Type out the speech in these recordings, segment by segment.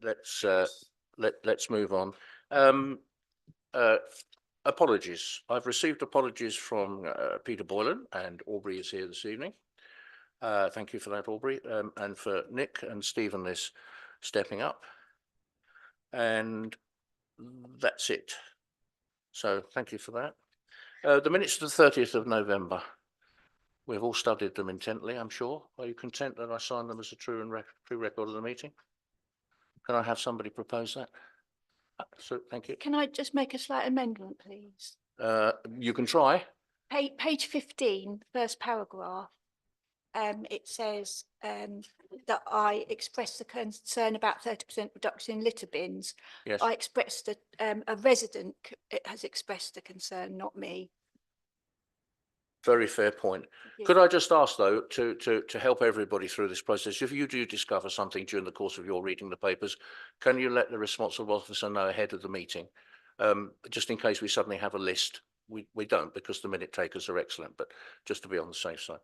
let's move on. Apologies. I've received apologies from Peter Boylan, and Aubrey is here this evening. Thank you for that, Aubrey, and for Nick and Stephen is stepping up. And that's it. So thank you for that. The minutes of the 30th of November. We've all studied them intently, I'm sure. Are you content that I sign them as a true record of the meeting? Can I have somebody propose that? So thank you. Can I just make a slight amendment, please? You can try. Page 15, first paragraph. It says that I expressed the concern about 30% reduction in litter bins. Yes. I expressed that a resident has expressed a concern, not me. Very fair point. Could I just ask, though, to help everybody through this process, if you do discover something during the course of your reading the papers, can you let the responsible officer know ahead of the meeting, just in case we suddenly have a list? We don't, because the minute takers are excellent, but just to be on the safe side.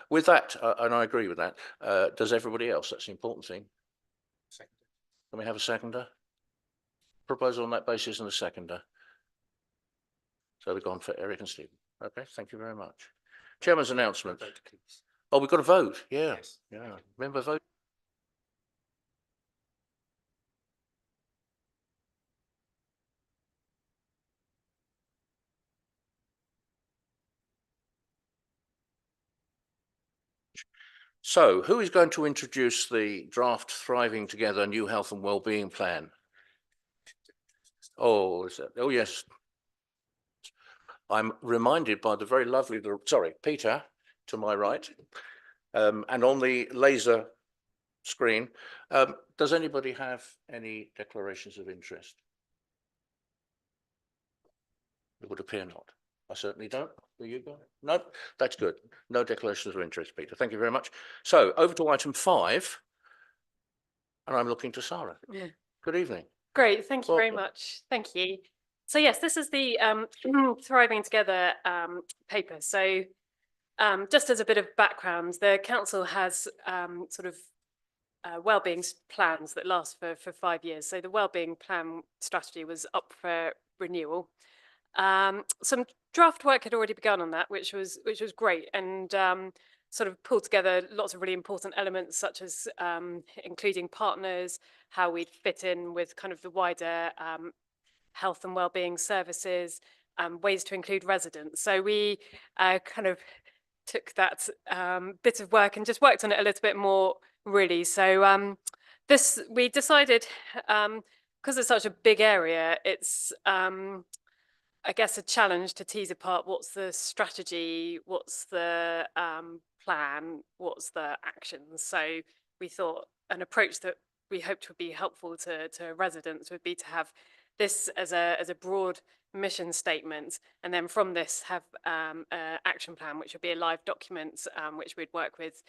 With that, and I agree with that, does everybody else? That's the important thing. Seconder. Can we have a seconder? Proposal on that basis and a seconder. So we've gone for Eric and Stephen. Okay, thank you very much. Chairman's announcement. Oh, we've got to vote. Yeah, yes. Yeah. Remember vote. So, who is going to introduce the draft Thriving Together New Health and Wellbeing Plan? Oh, is that? Oh, yes. I'm reminded by the very lovely, Peter, to my right, and on the laser screen. Does anybody have any declarations of interest? It would appear not. I certainly don't. Do you go? No, that's good. No declarations of interest, Peter. Thank you very much. So over to item 5, and I'm looking to Sarah. Yeah. Good evening. Great. Thank you very much. Thank you. So yes, this is the Thriving Together paper. So just as a bit of background, the council has sort of wellbeing plans that last for 5 years. So the wellbeing plan strategy was up for renewal. Some draft work had already begun on that, which was great, and sort of pulled together lots of really important elements, such as including partners, how we'd fit in with kind of the wider health and wellbeing services, ways to include residents. So we kind of took that bit of work and just worked on it a little bit more, really. So we decided, because it's such a big area, it's I guess a challenge to tease apart what's the strategy, what's the plan, what's the actions. So we thought an approach that we hoped would be helpful to residents would be to have this as a broad mission statement, and then from this have an action plan, which would be a live document, which we'd work with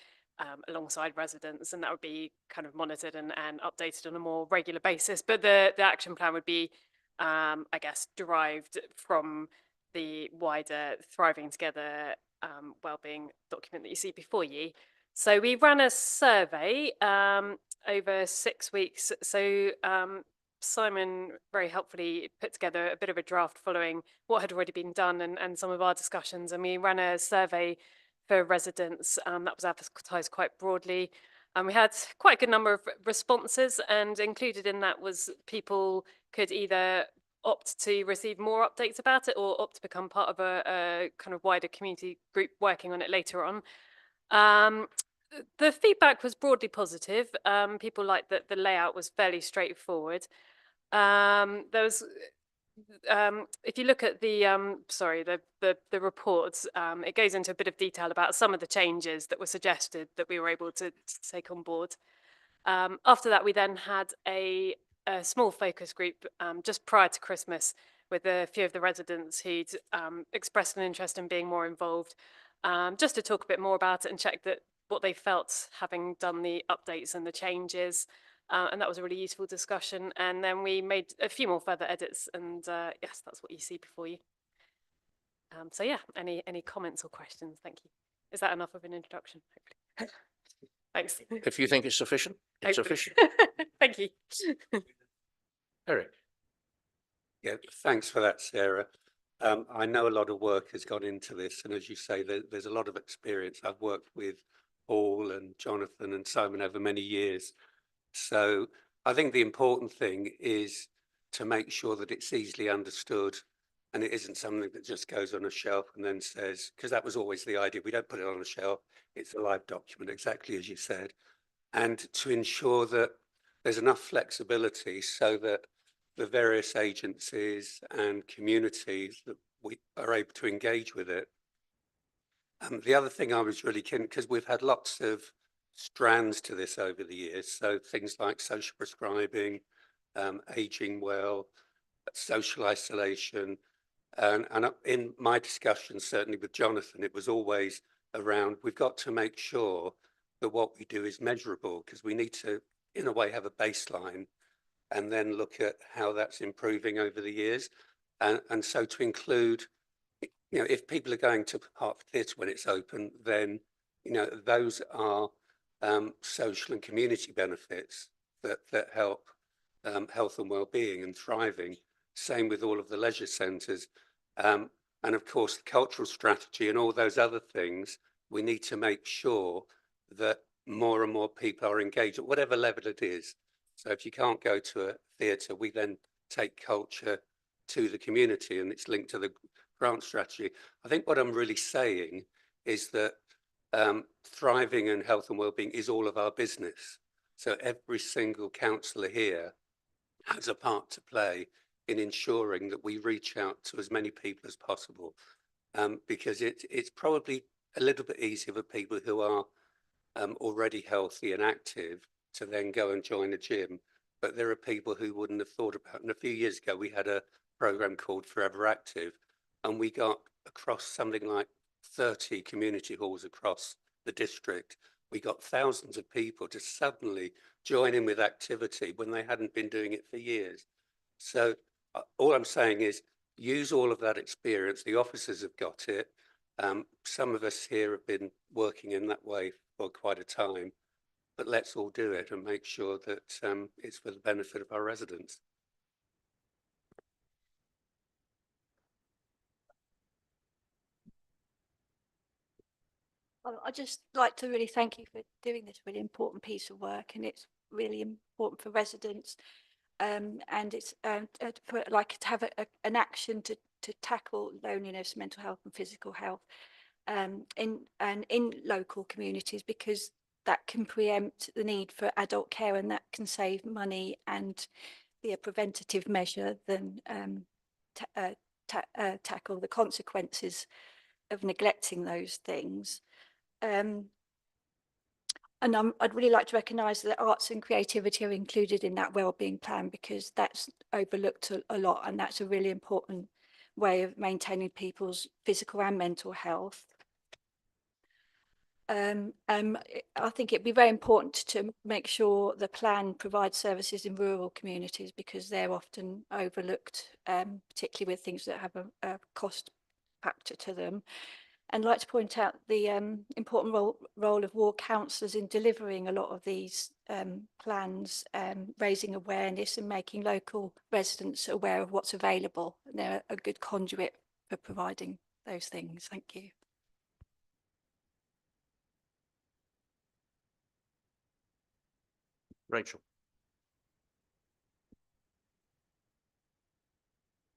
alongside residents, and that would be kind of monitored and updated on a more regular basis. But the action plan would be I guess derived from the wider Thriving Together wellbeing document that you see before you. So we ran a survey over 6 weeks. So Simon very helpfully put together a bit of a draft following what had already been done and some of our discussions, and we ran a survey for residents that was advertised quite broadly. And we had quite a good number of responses, and included in that was people could either opt to receive more updates about it or opt to become part of a kind of wider community group working on it later on. The feedback was broadly positive. People liked that the layout was fairly straightforward. There was, if you look at the reports, it goes into a bit of detail about some of the changes that were suggested that we were able to take on board. After that, we then had a small focus group just prior to Christmas with a few of the residents who'd expressed an interest in being more involved, just to talk a bit more about it and check that what they felt having done the updates and the changes. And that was a really useful discussion. And then we made a few more further edits, and yes, that's what you see before you. So yeah, any comments or questions? Thank you. Is that enough of an introduction? Hopefully. Thanks. If you think it's sufficient, it's Hopefully. sufficient. Thank you. Eric? Yeah, thanks for that, Sarah. I know a lot of work has gone into this, and as you say, there's a lot of experience. I've worked with Paul and Jonathan and Simon over many years. So I think the important thing is to make sure that it's easily understood and it isn't something that just goes on a shelf and then says, because that was always the idea, we don't put it on a shelf, it's a live document, exactly as you said. And to ensure that there's enough flexibility so that the various agencies and communities that we are able to engage with it. The other thing I was really keen, because we've had lots of strands to this over the years, so things like social prescribing, aging well, social isolation, and in my discussions, certainly with Jonathan, it was always around, we've got to make sure that what we do is measurable, because we need to, in a way, have a baseline and then look at how that's improving over the years. And so to include, you know, if people are going to Hertford Theatre when it's open, then, you know, those are social and community benefits that help health and well-being and thriving. Same with all of the leisure centres. And of course, the cultural strategy and all those other things, we need to make sure that more and more people are engaged at whatever level it is. So if you can't go to a theatre, we then take culture to the community, and it's linked to the grant strategy. I think what I'm really saying is that thriving and health and wellbeing is all of our business. So every single councillor here has a part to play in ensuring that we reach out to as many people as possible, because it's probably a little bit easier for people who are already healthy and active to then go and join a gym. But there are people who wouldn't have thought about it. And a few years ago, we had a program called Forever Active, and we got across something like 30 community halls across the district. We got thousands of people to suddenly join in with activity when they hadn't been doing it for years. So all I'm saying is use all of that experience. The officers have got it. Some of us here have been working in that way for quite a time, but let's all do it and make sure that it's for the benefit of our residents. I'd just like to really thank you for doing this really important piece of work, and it's really important for residents, and it's to have an action to tackle loneliness, mental health and physical health in local communities, because that can preempt the need for adult care, and that can save money and be a preventative measure than tackle the consequences of neglecting those things. And I'd really like to recognise that arts and creativity are included in that wellbeing plan, because that's overlooked a lot, and that's a really important way of maintaining people's physical and mental health. I think it'd be very important to make sure the plan provides services in rural communities, because they're often overlooked, particularly with things that have a cost factor to them. And I'd like to point out the important role of ward councillors in delivering a lot of these plans, raising awareness and making local residents aware of what's available. And they're a good conduit for providing those things. Thank you. Rachel?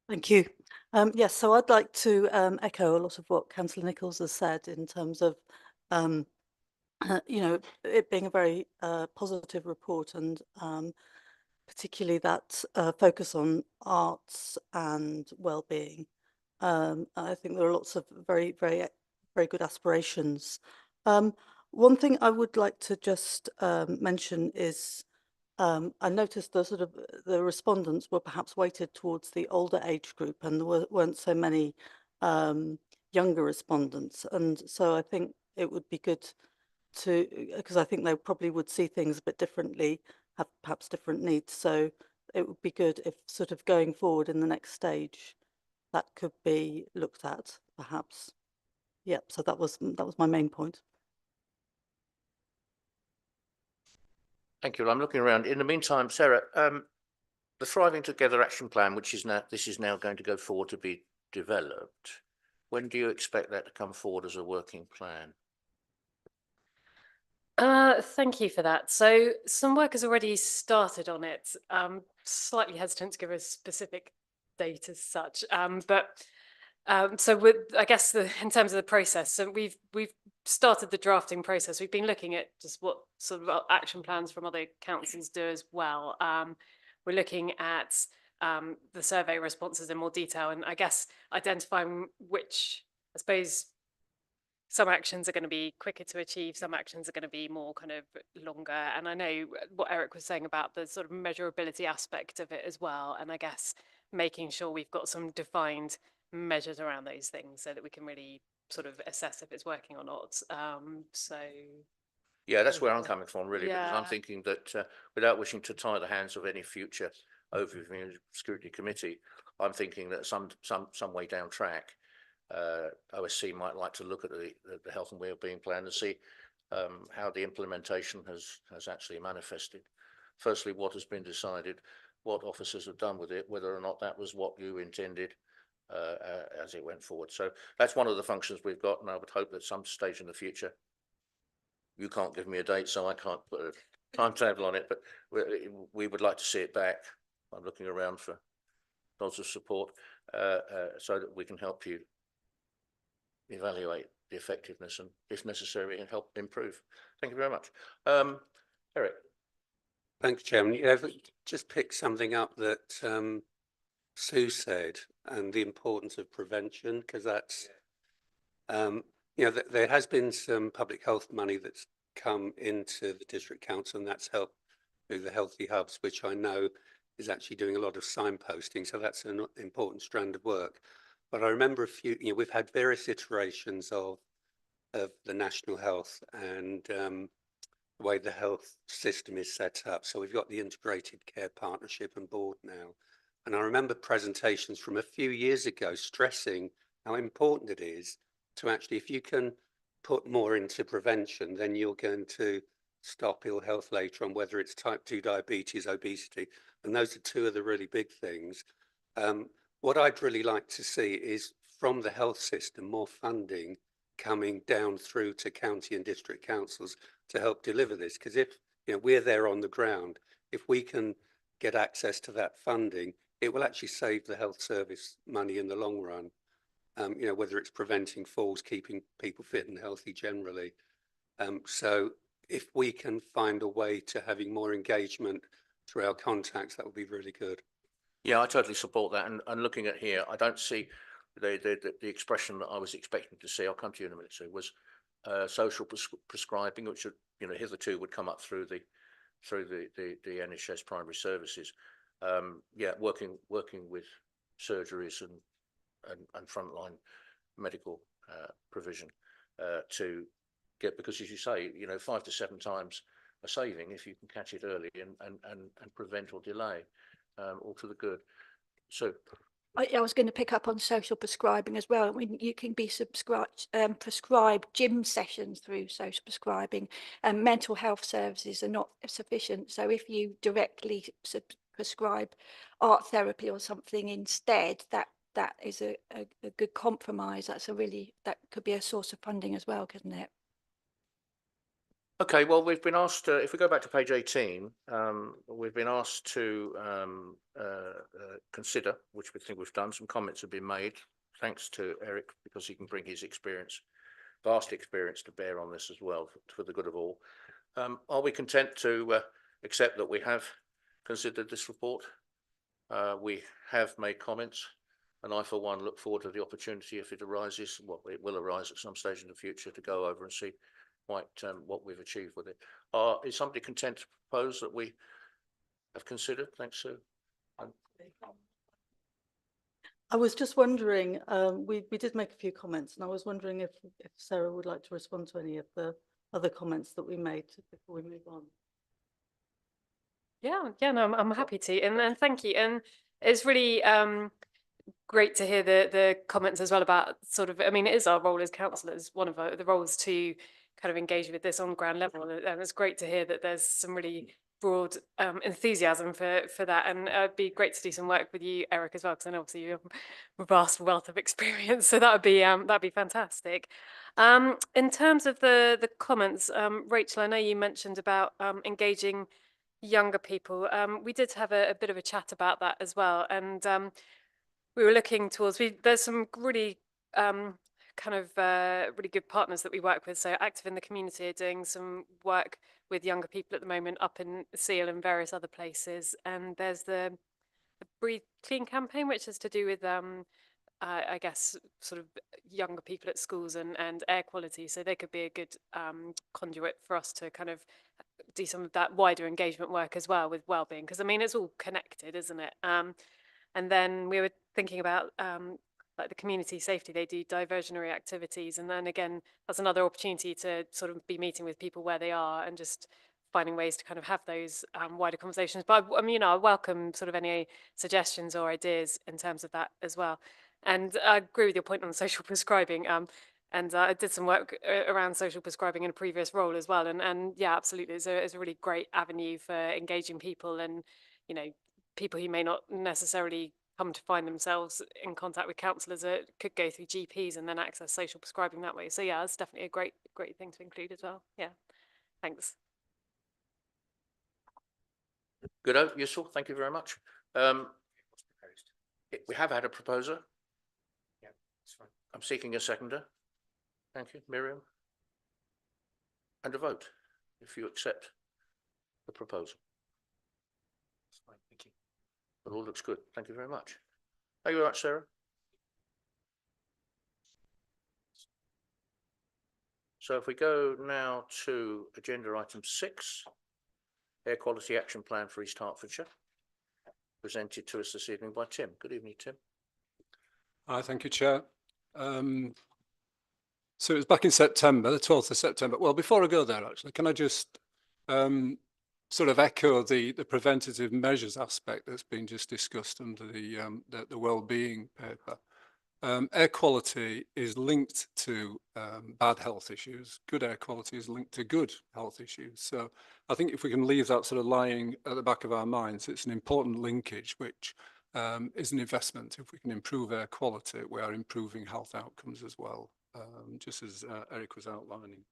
Thank you. Yes, so I'd like to echo a lot of what Councillor Nichols has said in terms of, you know, it being a very positive report, and particularly that focus on arts and well-being. I think there are lots of very good aspirations. One thing I would like to just mention is I noticed the respondents were perhaps weighted towards the older age group, and there weren't so many younger respondents. And so I think it would be good to, because I think they probably would see things a bit differently, have perhaps different needs. So it would be good if sort of going forward in the next stage, that could be looked at, perhaps. Yep. So that was my main point. Thank you. I'm looking around. In the meantime, Sarah, the Thriving Together Action Plan, which is now going to go forward to be developed. When do you expect that to come forward as a working plan? Thank you for that. So some work has already started on it. Slightly hesitant to give a specific date as such, so with, I guess, in terms of the process, so we've started the drafting process. We've been looking at just what sort of action plans from other councils do as well. We're looking at the survey responses in more detail, and I guess identifying which, I suppose, some actions are going to be quicker to achieve, some actions are going to be more kind of longer. And I know what Eric was saying about the sort of measurability aspect of it as well. And I guess making sure we've got some defined measures around those things so that we can really sort of assess if it's working or not. Yeah, that's where I'm coming from, really, because I'm Yeah. thinking that without wishing to tie the hands of any future overview scrutiny committee, I'm thinking that some way down track, OSC might like to look at the health and wellbeing plan and see how the implementation has actually manifested. Firstly, what has been decided, what officers have done with it, whether or not that was what you intended as it went forward. So that's one of the functions we've got, and I would hope that some stage in the future, you can't give me a date, so I can't put a timetable on it, but we would like to see it back. I'm looking around for lots of support so that we can help you evaluate the effectiveness and, if necessary, and help improve. Thank you very much. Eric. Thanks, Chairman. Yeah, just pick something up that Sue said, and the importance of prevention, because that's, there has been some public health money that's come into the district council, and that's helped through the Healthy Hubs, which I know is actually doing a lot of signposting. So that's an important strand of work. But I remember we've had various iterations of the national health and the way the health system is set up. So we've got the integrated care partnership and board now. And I remember presentations from a few years ago stressing how important it is to actually, if you can put more into prevention, then you're going to stop ill health later on, whether it's type 2 diabetes, obesity. And those are two of the really big things. What I'd really like to see is from the health system, more funding coming down through to county and district councils to help deliver this. Because if we're there on the ground, if we can get access to that funding, it will actually save the health service money in the long run. Whether it's preventing falls, keeping people fit and healthy generally. So if we can find a way to having more engagement through our contacts, that would be really good. Yeah, I totally support that. And looking at here, I don't see the expression that I was expecting to see. I'll come to you in a minute. So it was social prescribing, which hitherto would come up through the NHS primary services. Working with surgeries and frontline medical provision to get, because as you say, 5 to 7 times a saving if you can catch it early and prevent or delay, all to the good. So I was going to pick up on social prescribing as well. I mean, you can be prescribed gym sessions through social prescribing, and mental health services are not sufficient. So if you directly prescribe art therapy or something instead, that is a good compromise. That could be a source of funding as well, couldn't it? okay, well, we've been asked, if we go back to page 18, we've been asked to consider, which we think we've done. Some comments have been made, thanks to Eric, because he can bring his vast experience to bear on this as well, for the good of all. Are we content to accept that we have considered this report? We have made comments, and I, for one, look forward to the opportunity, if it arises, it will arise at some stage in the future, to go over and see what we've achieved with it. Is somebody content to propose that we have considered? Thanks, Sue. I was just wondering, we did make a few comments, and I was wondering if Sarah would like to respond to any of the other comments that we made before we move on. Yeah, no, I'm happy to, and thank you. And it's really great to hear the comments as well about sort of, I mean, it is our role as councillors, one of the roles to kind of engage with this on ground level, and it's great to hear that there's some really broad enthusiasm for that, and it'd be great to do some work with you, Eric, as well, because I know obviously you have a vast wealth of experience, so that'd be fantastic. In terms of the comments, Rachel, I know you mentioned about engaging younger people. We did have a bit of a chat about that as well, and we were looking towards. There's some really really good partners that we work with. So Active in the Community are doing some work with younger people at the moment up in Seal and various other places. And there's the Breathe Clean campaign, which is to do with I guess sort of younger people at schools and air quality. So they could be a good conduit for us to kind of do some of that wider engagement work as well with wellbeing, because I mean it's all connected, isn't it? And then we were thinking about like the community safety, they do diversionary activities, and then again that's another opportunity to sort of be meeting with people where they are and just finding ways to kind of have those wider conversations. But I mean, you know, I welcome sort of any suggestions or ideas in terms of that as well. And I agree with your point on social prescribing. And I did some work around social prescribing in a previous role as well. And yeah, absolutely, it's a really great avenue for engaging people, and you know, people who may not necessarily come to find themselves in contact with counsellors could go through GPs and then access social prescribing that way. So yeah, it's definitely a great thing to include as well. Yeah, thanks. Good, useful. Thank you very much. We have had a proposer. Yeah, that's fine. I'm seeking a seconder. Thank you, Miriam. And a vote, if you accept the proposal. That's fine. Thank you. It all looks good. Thank you very much. Thank you very much, Sarah. So if we go now to agenda item 6, Air Quality Action Plan for East Hertfordshire, presented to us this evening by Tim. Good evening, Tim. Hi, thank you, Chair. So it was back in September, the 12th of September. Well, before I go there, actually, can I just sort of echo the preventative measures aspect that's been just discussed under the well-being paper. Air quality is linked to bad health issues. Good air quality is linked to good health issues. So I think if we can leave that sort of lying at the back of our minds, it's an important linkage, which is an investment. If we can improve air quality, we are improving health outcomes as well, just as Eric was outlining.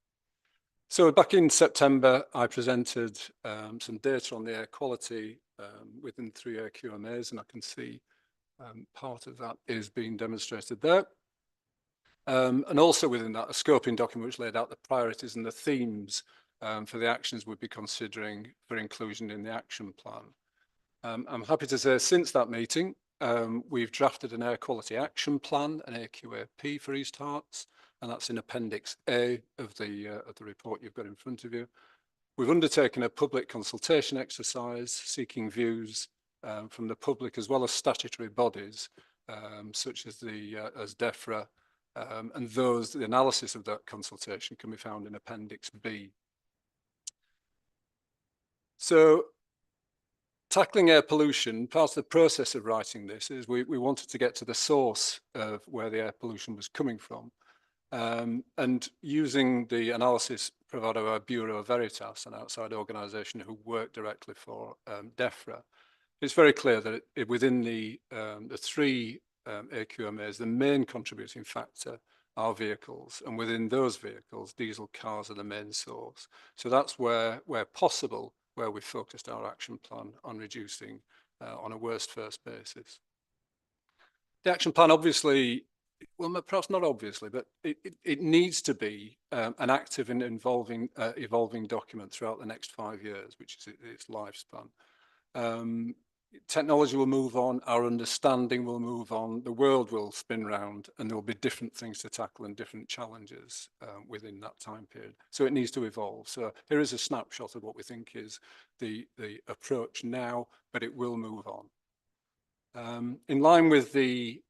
So back in September, I presented some data on the air quality within 3 air QMAs, and I can see part of that is being demonstrated there. And also within that, a scoping document which laid out the priorities and the themes for the actions we'd be considering for inclusion in the action plan. I'm happy to say since that meeting, we've drafted an air quality action plan, an AQAP for East Herts, and that's in Appendix A of the report you've got in front of you. We've undertaken a public consultation exercise seeking views from the public as well as statutory bodies such as DEFRA, and the analysis of that consultation can be found in Appendix B. So tackling air pollution, part of the process of writing this is we wanted to get to the source of where the air pollution was coming from. And using the analysis provided by Bureau Veritas, an outside organisation who work directly for DEFRA, it's very clear that within the 3 AQMAs, the main contributing factor are vehicles, and within those vehicles, diesel cars are the main source. So that's where possible, where we focused our action plan on reducing on a worst first basis. The action plan obviously, well, perhaps not obviously, but it needs to be an active and evolving document throughout the next 5 years, which is its lifespan. Technology will move on, our understanding will move on, the world will spin round, and there will be different things to tackle and different challenges within that time period. So it needs to evolve. So here is a snapshot of what we think is the approach now, but it will move on. In line with the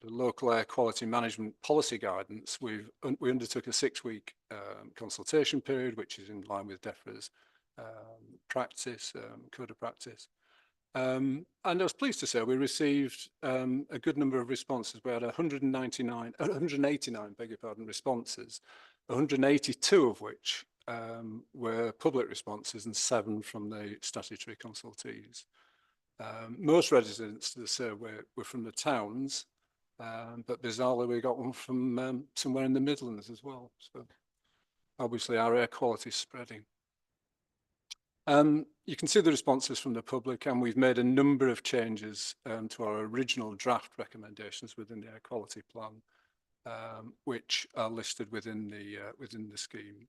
local air quality management policy guidance, we undertook a 6-week consultation period, which is in line with DEFRA's practice, code of practice. And I was pleased to say we received a good number of responses. We had 189 responses, 182 of which were public responses and 7 from the statutory consultees. Most residents, as I say, were from the towns, but bizarrely we got one from somewhere in the Midlands as well. So obviously our air quality is spreading. You can see the responses from the public, and we've made a number of changes to our original draft recommendations within the air quality plan, which are listed within the scheme.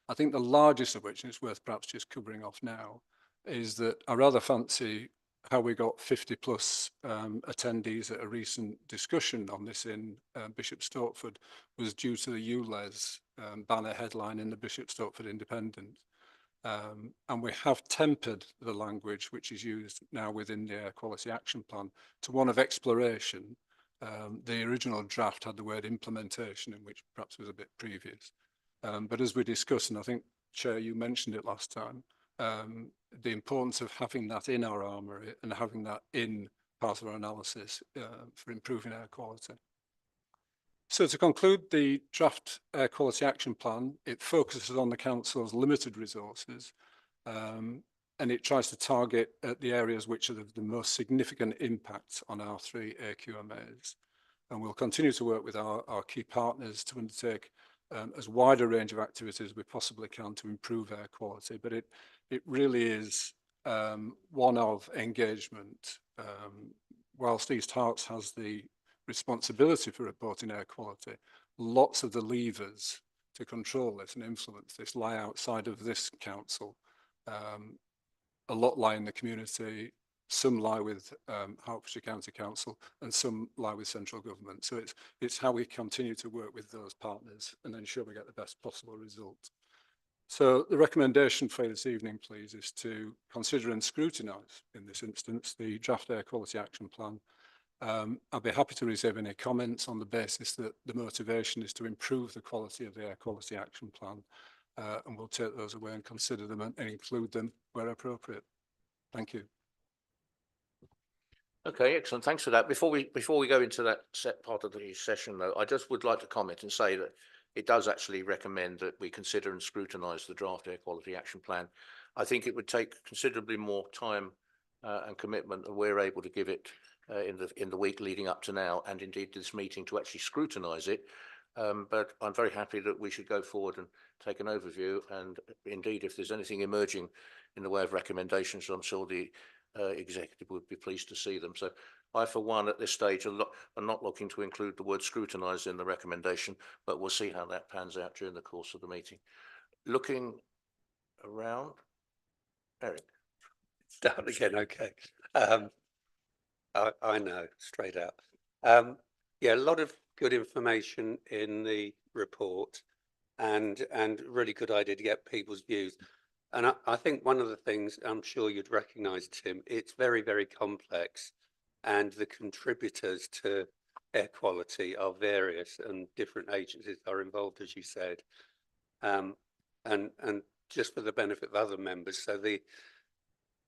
I think the largest of which, and it's worth perhaps just covering off now, is that I rather fancy how we got 50 plus attendees at a recent discussion on this in Bishop Stortford was due to the ULEZ banner headline in the Bishop Stortford Independent. And we have tempered the language which is used now within the Air Quality Action Plan to one of exploration. The original draft had the word implementation, in which perhaps was a bit previous. But as we discussed, and I think, Chair, you mentioned it last time, the importance of having that in our armoury and having that in part of our analysis for improving air quality. So to conclude, the draft Air Quality Action Plan, it focuses on the Council's limited resources and it tries to target at the areas which are the most significant impacts on our 3 AQMAs. And we'll continue to work with our key partners to undertake as wide a range of activities as we possibly can to improve air quality. But it really is one of engagement. Whilst East Herts has the responsibility for reporting air quality, lots of the levers to control this and influence this lie outside of this council. A lot lie in the community, some lie with Hertfordshire County Council, and some lie with central government. So it's how we continue to work with those partners and ensure we get the best possible result. So the recommendation for this evening, please, is to consider and scrutinise, in this instance, the draft Air Quality Action Plan. I'll be happy to receive any comments on the basis that the motivation is to improve the quality of the Air Quality Action Plan, and we'll take those away and consider them and include them where appropriate. Thank you. Okay, excellent. Thanks for that. Before we go into that set part of the session, though, I just would like to comment and say that it does actually recommend that we consider and scrutinise the draft Air Quality Action Plan. I think it would take considerably more time and commitment than we're able to give it in the week leading up to now, and indeed this meeting, to actually scrutinise it. But I'm very happy that we should go forward and take an overview. And indeed, if there's anything emerging in the way of recommendations, I'm sure the executive would be pleased to see them. So I, for one, at this stage, are not looking to include the word scrutinise in the recommendation, but we'll see how that pans out during the course of the meeting. Looking around, Eric. Start again, okay. I know, straight out. Yeah, a lot of good information in the report and really good idea to get people's views. And I think one of the things I'm sure you'd recognise, Tim, it's very, very complex, and the contributors to air quality are various and different agencies are involved, as you said. And just for the benefit of other members, so the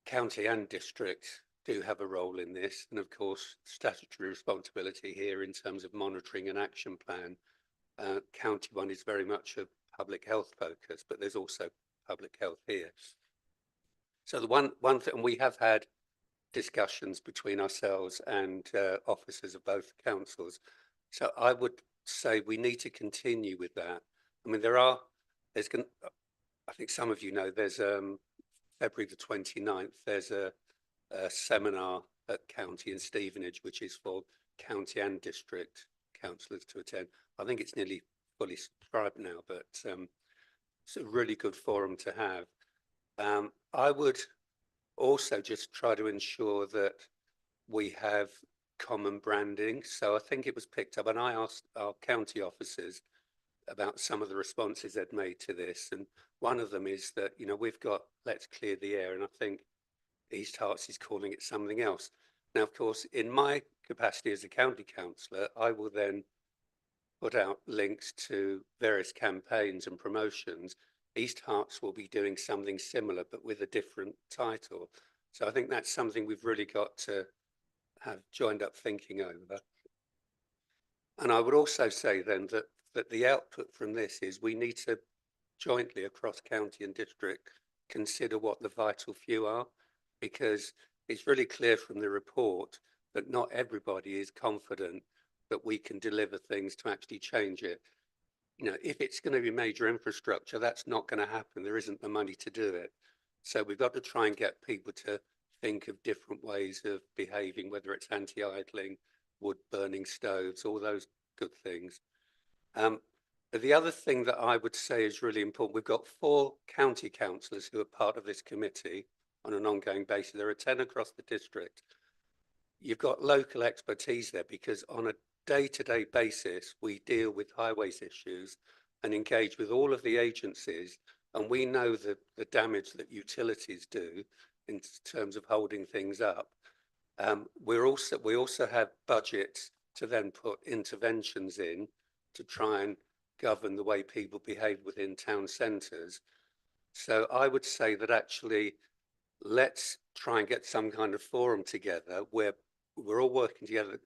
county and district do have a role in this, and of course statutory responsibility here in terms of monitoring an action plan. County one is very much a public health focus, but there's also public health here. So the one thing, and we have had discussions between ourselves and officers of both councils. So I would say we need to continue with that. I mean, I think some of you know, there's February the 29th, there's a seminar at County in Stevenage, which is for county and district councillors to attend. I think it's nearly fully subscribed now, but it's a really good forum to have. I would also just try to ensure that we have common branding. So I think it was picked up, and I asked our county officers about some of the responses they'd made to this. And one of them is that, you know, we've got Let's Clear the Air, and I think East Herts is calling it something else. Now, of course, in my capacity as a county councillor, I will then put out links to various campaigns and promotions. East Herts will be doing something similar, but with a different title. So I think that's something we've really got to have joined up thinking over. And I would also say then that the output from this is we need to jointly across county and district consider what the vital few are, because it's really clear from the report that not everybody is confident that we can deliver things to actually change it. You know, if it's going to be major infrastructure, that's not going to happen. There isn't the money to do it. So we've got to try and get people to think of different ways of behaving, whether it's anti-idling, wood burning stoves, all those good things. The other thing that I would say is really important, we've got 4 county councillors who are part of this committee on an ongoing basis. There are 10 across the district. You've got local expertise there because on a day-to-day basis, we deal with highways issues and engage with all of the agencies, and we know the damage that utilities do in terms of holding things up. We also have budgets to then put interventions in to try and govern the way people behave within town centres. So I would say that actually let's try and get some kind of forum together where we're all working together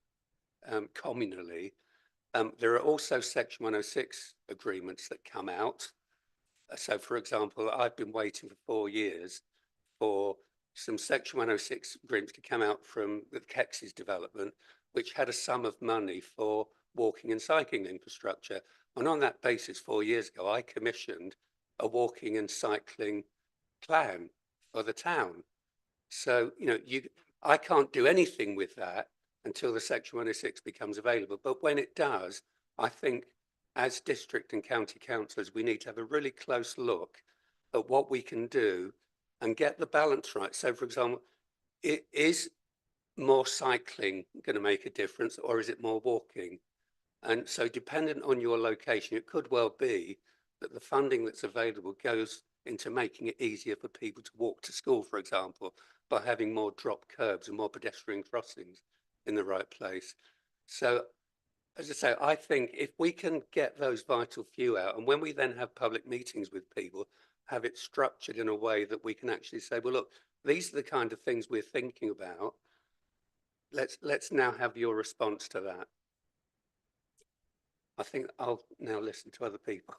communally. There are also Section 106 agreements that come out. So, for example, I've been waiting for 4 years for some Section 106 agreements to come out from the Kex's development, which had a sum of money for walking and cycling infrastructure. And on that basis, 4 years ago, I commissioned a walking and cycling plan for the town. So, you know, I can't do anything with that until the Section 106 becomes available. But when it does, I think as district and county councillors, we need to have a really close look at what we can do and get the balance right. So, for example, is more cycling going to make a difference, or is it more walking? And so dependent on your location, it could well be that the funding that's available goes into making it easier for people to walk to school, for example, by having more drop curbs and more pedestrian crossings in the right place. So, as I say, I think if we can get those vital few out, and when we then have public meetings with people, have it structured in a way that we can actually say, well, look, these are the kind of things we're thinking about. Let's now have your response to that. I think I'll now listen to other people.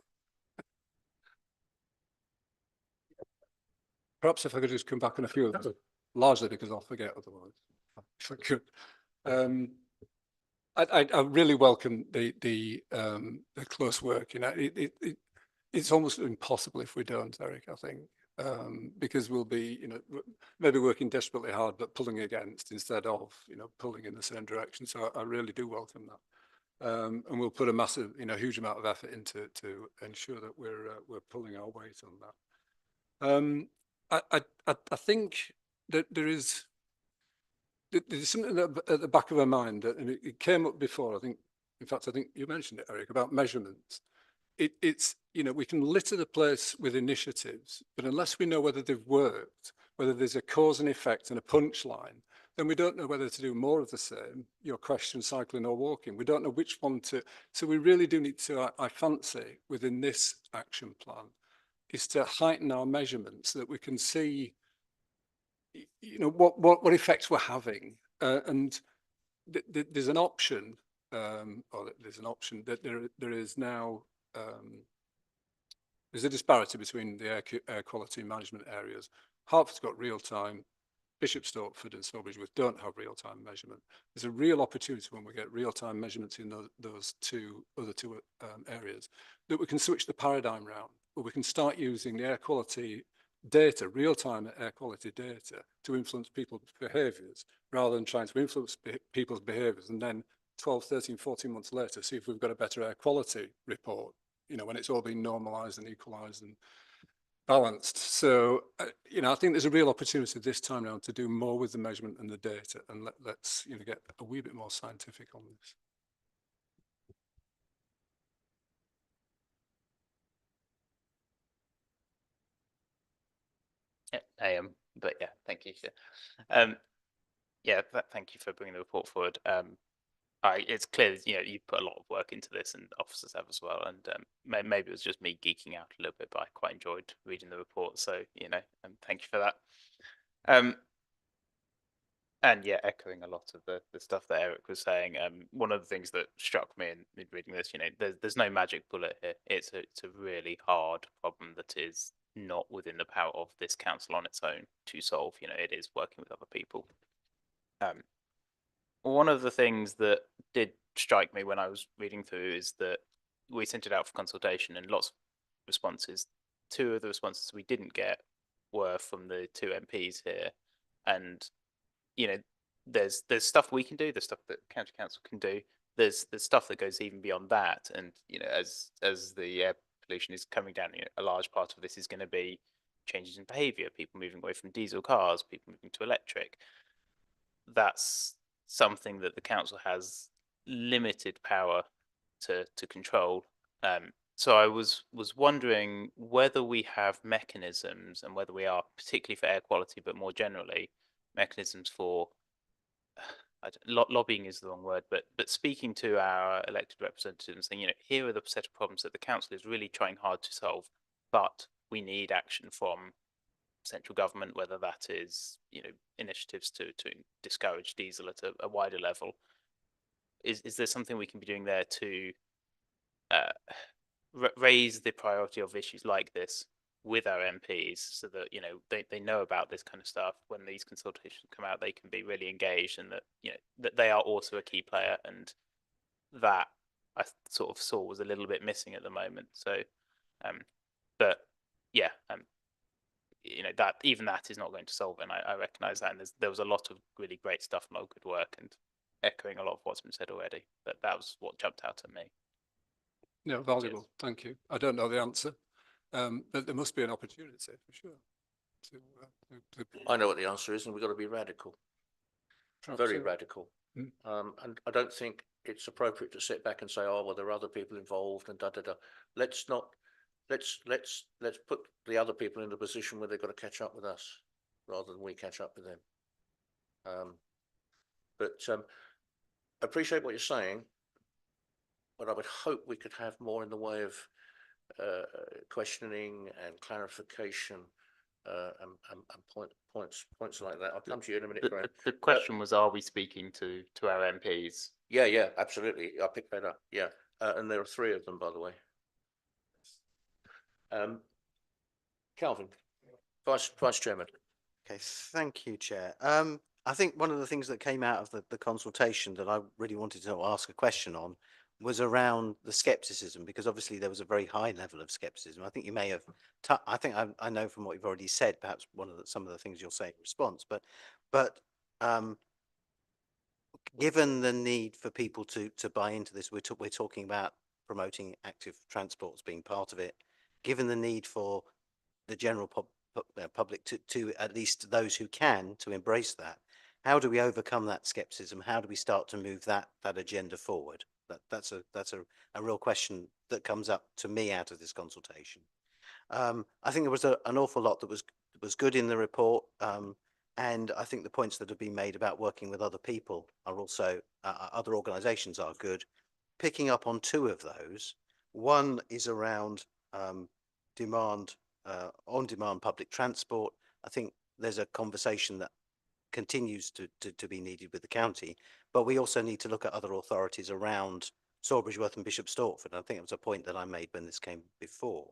Perhaps if I could just come back on a few of them, largely because I'll forget otherwise. If I could. I really welcome the close work. You know, it's almost impossible if we don't, Eric, I think, because we'll be, you know, maybe working desperately hard, but pulling against instead of, you know, pulling in the same direction. So I really do welcome that. And we'll put a massive, you know, huge amount of effort into to ensure that we're pulling our weight on that. I think that there's something at the back of our mind, and it came up before. I think, in fact, I think you mentioned it, Eric, about measurements. It's, you know, we can litter the place with initiatives, but unless we know whether they've worked, whether there's a cause and effect and a punchline, then we don't know whether to do more of the same, your question, cycling or walking. We don't know which one to, so we really do need to, I fancy, within this action plan, is to heighten our measurements so that we can see, you know, what effects we're having. And there's an option, or there's an option that there is now, there's a disparity between the air quality management areas. Hertford's got real-time, Bishop Stortford and Stourbridgeworth don't have real-time measurement. There's a real opportunity when we get real-time measurements in those other two areas that we can switch the paradigm round, where we can start using the air quality data, real-time air quality data, to influence people's behaviours rather than trying to influence people's behaviours and then 12, 13, 14 months later see if we've got a better air quality report, you know, when it's all been normalised and equalised and balanced. So, you know, I think there's a real opportunity this time around to do more with the measurement and the data, and let's, you know, get a wee bit more scientific on this. But yeah, thank you. Yeah, thank you for bringing the report forward. It's clear, you know, you put a lot of work into this, and officers have as well. And maybe it was just me geeking out a little bit, but I quite enjoyed reading the report. So, you know, thank you for that. And yeah, echoing a lot of the stuff that Eric was saying. One of the things that struck me in reading this, there's no magic bullet here. It's a really hard problem that is not within the power of this council on its own to solve. It is working with other people. One of the things that did strike me when I was reading through is that we sent it out for consultation and lots of responses. Two of the responses we didn't get were from the two MPs here, and there's stuff we can do, there's stuff that county council can do. There's stuff that goes even beyond that, and as the air pollution is coming down, a large part of this is going to be changes in behaviour, people moving away from diesel cars, people moving to electric. That's something that the council has limited power to control. So I was wondering whether we have mechanisms, and whether we are, particularly for air quality, but more generally, mechanisms for lobbying is the wrong word, but speaking to our elected representatives and saying, here are the set of problems that the council is really trying hard to solve, but we need action from central government, whether that is, initiatives to discourage diesel at a wider level. Is there something we can be doing there to raise the priority of issues like this with our MPs, so that they know about this kind of stuff? When these consultations come out, they can be really engaged, and that that they are also a key player, and that I sort of saw was a little bit missing at the moment. So but yeah, that even that is not going to solve it, and I recognize that, and there was a lot of really great stuff and a lot of good work, and echoing a lot of what's been said already, but that was what jumped out at me. Yeah, valuable. Thank you. I don't know the answer, but there must be an opportunity for sure. I know what the answer is, and we've got to be radical, very radical. And I don't think it's appropriate to sit back and say, oh, well, there are other people involved and da-da-da. Let's put the other people in the position where they've got to catch up with us rather than we catch up with them. But I appreciate what you're saying, but I would hope we could have more in the way of questioning and clarification and points like that. I'll come to you in a minute, Graham. The question was, are we speaking to our MPs? Yeah, absolutely. I picked that up. Yeah, and there are 3 of them, by the way. Calvin, Vice Chairman. Okay, thank you, Chair. I think one of the things that came out of the consultation that I really wanted to ask a question on was around the scepticism, because obviously there was a very high level of scepticism. I think you may have, I think I know from what you've already said, perhaps some of the things you'll say in response, but given the need for people to buy into this, we're talking about promoting active transport as being part of it, given the need for the general public to at least those who can to embrace that. How do we overcome that skepticism? How do we start to move that agenda forward? That's a real question that comes up to me out of this consultation. I think there was an awful lot that was good in the report, and I think the points that have been made about working with other people are also other organisations are good. Picking up on 2 of those, one is around on-demand public transport. I think there's a conversation that continues to be needed with the county, but we also need to look at other authorities around Sawbridgeworth and Bishop Stortford. I think it was a point that I made when this came before.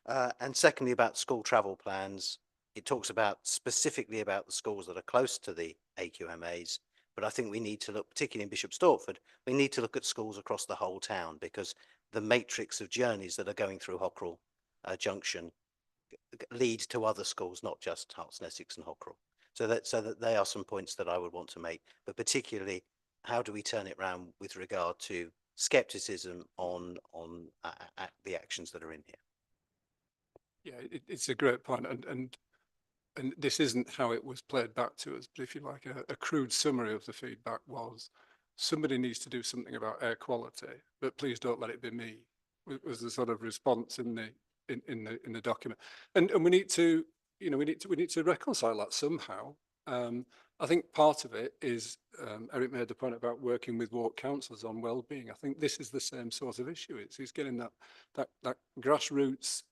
And secondly, about school travel plans, it talks specifically about the schools that are close to the AQMAs, but I think we need to look, particularly in Bishop Stortford, we need to look at schools across the whole town, because the matrix of journeys that are going through Hockrell Junction lead to other schools, not just Herts and Essex and Hockrell. So that they are some points that I would want to make, but particularly, how do we turn it around with regard to scepticism on the actions that are in here? Yeah, it's a great point, and this isn't how it was played back to us, but if you like, a crude summary of the feedback was, somebody needs to do something about air quality, but please don't let it be me, was the sort of response in the document. And we need to, we need to reconcile that somehow. I think part of it is, Eric made the point about working with ward councillors on well-being. I think this is the same sort of issue. It's getting that grassroots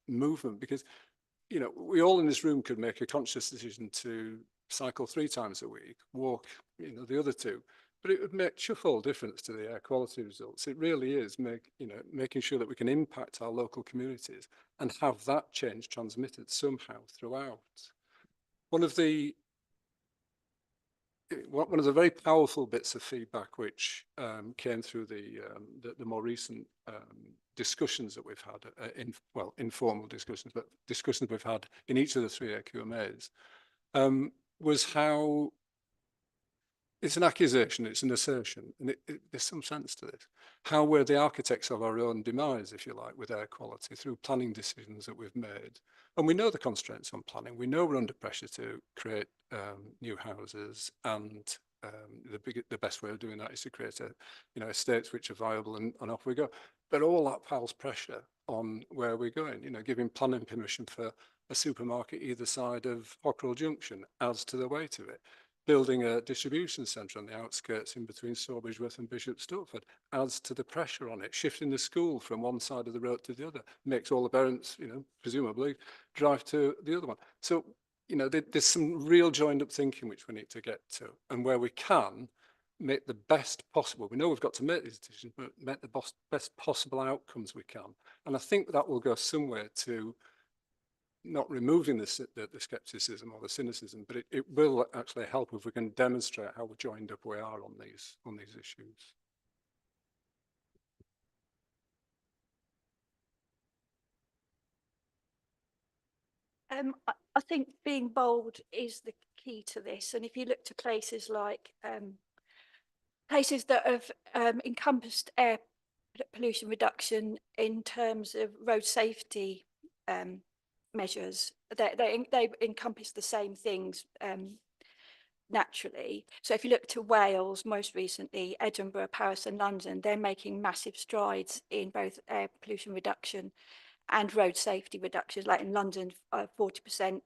movement, because we all in this room could make a conscious decision to cycle 3 times a week, walk, the other 2. But it would make chuff-all difference to the air quality results. It really is making sure that we can impact our local communities and have that change transmitted somehow throughout. One of the very powerful bits of feedback which came through the more recent discussions that we've had, informal discussions, but discussions we've had in each of the 3 AQMAs, was how it's an accusation, it's an assertion, and there's some sense to this. How we're the architects of our own demise, if you like, with air quality through planning decisions that we've made. And we know the constraints on planning. We know we're under pressure to create new houses, and the best way of doing that is to create estates which are viable, and off we go. But all that piles pressure on where we're going. Giving planning permission for a supermarket either side of Hockerell Junction adds to the weight of it. Building a distribution centre on the outskirts in between Sawbridgeworth and Bishop Stortford adds to the pressure on it. Shifting the school from one side of the road to the other makes all the parents, presumably, drive to the other one. So, there's some real joined up thinking which we need to get to, and where we can make the best possible. We know we've got to make these decisions, but make the best possible outcomes we can. And I think that will go somewhere to not removing the skepticism or the cynicism, but it will actually help if we can demonstrate how joined up we are on these issues. I think being bold is the key to this. And if you look to places like places that have encompassed air pollution reduction in terms of road safety measures, they encompass the same things naturally. So if you look to Wales, most recently, Edinburgh, Paris and London, they're making massive strides in both air pollution reduction and road safety reductions. Like in London, 40%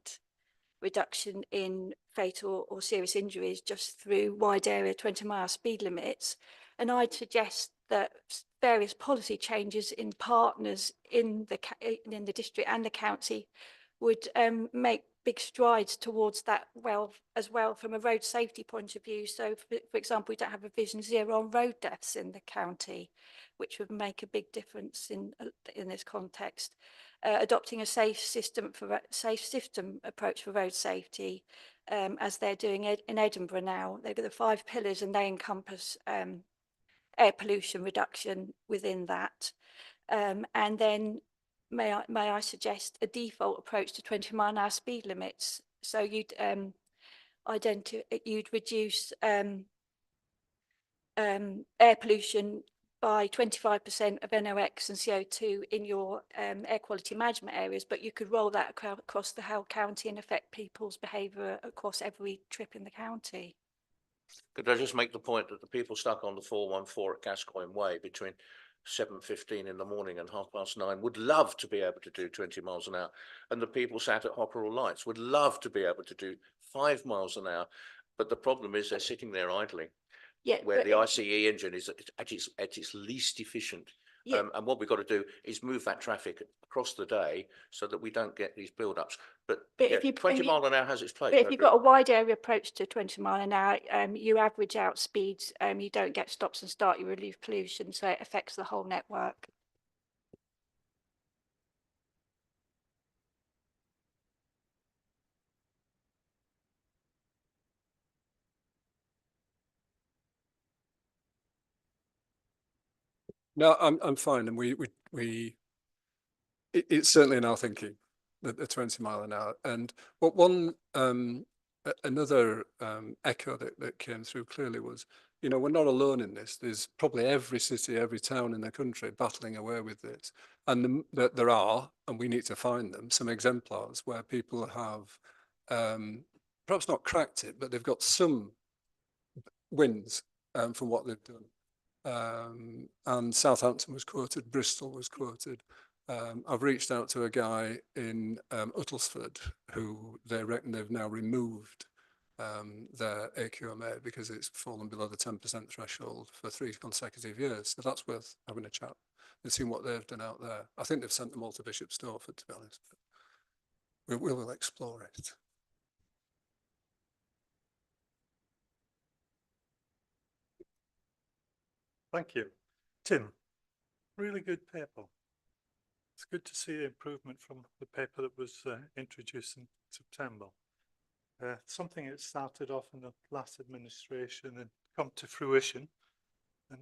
reduction in fatal or serious injuries just through wide area 20-mile speed limits. And I'd suggest that various policy changes in partners in the district and the county would make big strides towards that as well from a road safety point of view. So, for example, we don't have a Vision Zero on road deaths in the county, which would make a big difference in this context. Adopting a safe system approach for road safety, as they're doing in Edinburgh now. They've got the 5 pillars, and they encompass air pollution reduction within that. And then may I suggest a default approach to 20-mile-an-hour speed limits. So you'd reduce air pollution by 25% of NOx and CO2 in your air quality management areas, but you could roll that across the whole county and affect people's behaviour across every trip in the county. Could I just make the point that the people stuck on the 414 at Gascoigne Way between 7:15 in the morning and 9:30 would love to be able to do 20 miles an hour, and the people sat at Hockerell Lights would love to be able to do 5 miles an hour, but the problem is they're sitting there idling. Yeah, where the ICE engine is at its least efficient. Yeah. And what we've got to do is move that traffic across the day so that we don't get these build-ups. But yeah, 20 mile an hour has its place. But if you've got a wide area approach to 20 mile an hour, you average out speeds, you don't get stops and start, you relieve pollution, so it affects the whole network. No, I'm fine, and it's certainly in our thinking, the 20 mile an hour. And what another echo that came through clearly was, we're not alone in this. There's probably every city, every town in the country battling away with this, and there are, and we need to find them, some exemplars where people have perhaps not cracked it, but they've got some wins from what they've done. And Southampton was quoted, Bristol was quoted. I've reached out to a guy in Uttlesford who they reckon they've now removed their AQMA because it's fallen below the 10% threshold for 3 consecutive years. So that's worth having a chat and seeing what they've done out there. I think they've sent them all to Bishop Stortford, to be honest. But we will explore it. Thank you. Tim, really good paper. It's good to see improvement from the paper that was introduced in September. Something that started off in the last administration and come to fruition in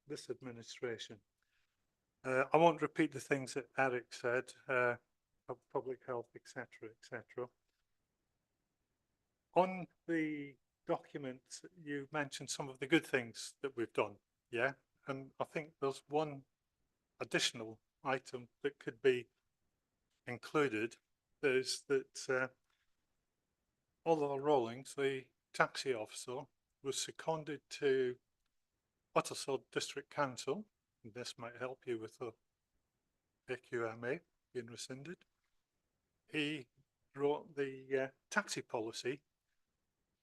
this administration. I won't repeat the things that Eric said, public health, etc., etc. On the document, you mentioned some of the good things that we've done, yeah? And I think there's one additional item that could be included, is that Oliver Rawlings, the taxi officer, was seconded to Uttersod District Council, and this might help you with the AQMA being rescinded. He wrote the taxi policy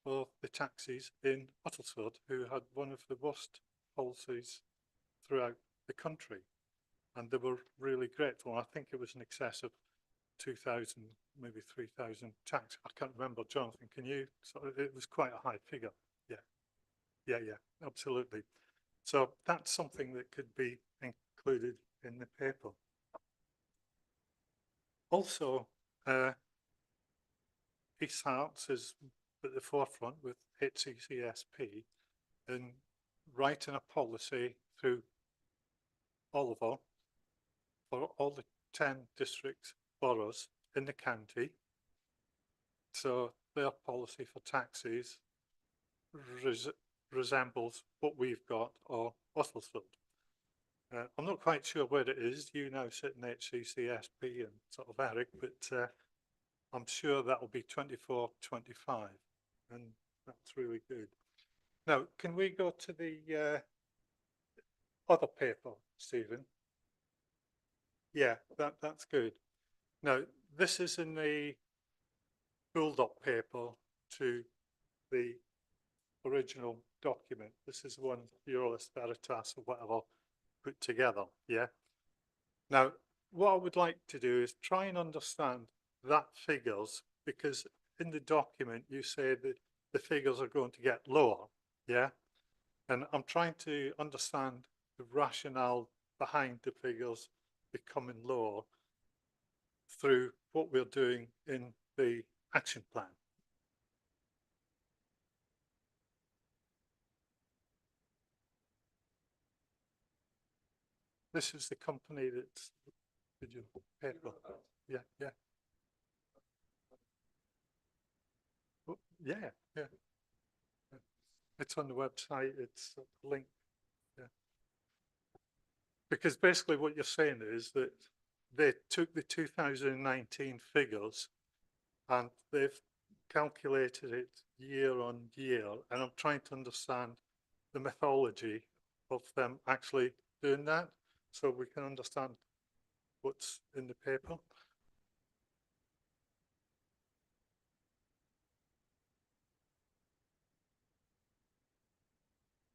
for the taxis in Uttersod, who had one of the worst policies throughout the country, and they were really grateful. I think it was in excess of 2,000, maybe 3,000 tax. I can't remember, Jonathan, can you? So it was quite a high figure. Yeah, absolutely. So that's something that could be included in the paper. Also, East Hearts is at the forefront with HCCSP in writing a policy through Oliver for all the 10 district boroughs in the county. So their policy for taxis resembles what we've got, or Uttersod. I'm not quite sure where it is. You now sit in HCCSP and sort of Eric, but I'm sure that will be 24-25, and that's really good. Now, can we go to the other paper, Stephen? Yeah, that's good. Now, this is in the build-up paper to the original document. This is one Eurolis Veritas or whatever put together, yeah? Now, what I would like to do is try and understand that figures, because in the document you say that the figures are going to get lower, yeah? And I'm trying to understand the rationale behind the figures becoming lower through what we're doing in the action plan. This is the company that's, did you paper? Yeah. Oh, yeah. It's on the website, it's a link. Yeah. Because basically what you're saying is that they took the 2019 figures and they've calculated it year on year, and I'm trying to understand the methodology of them actually doing that, so we can understand what's in the paper.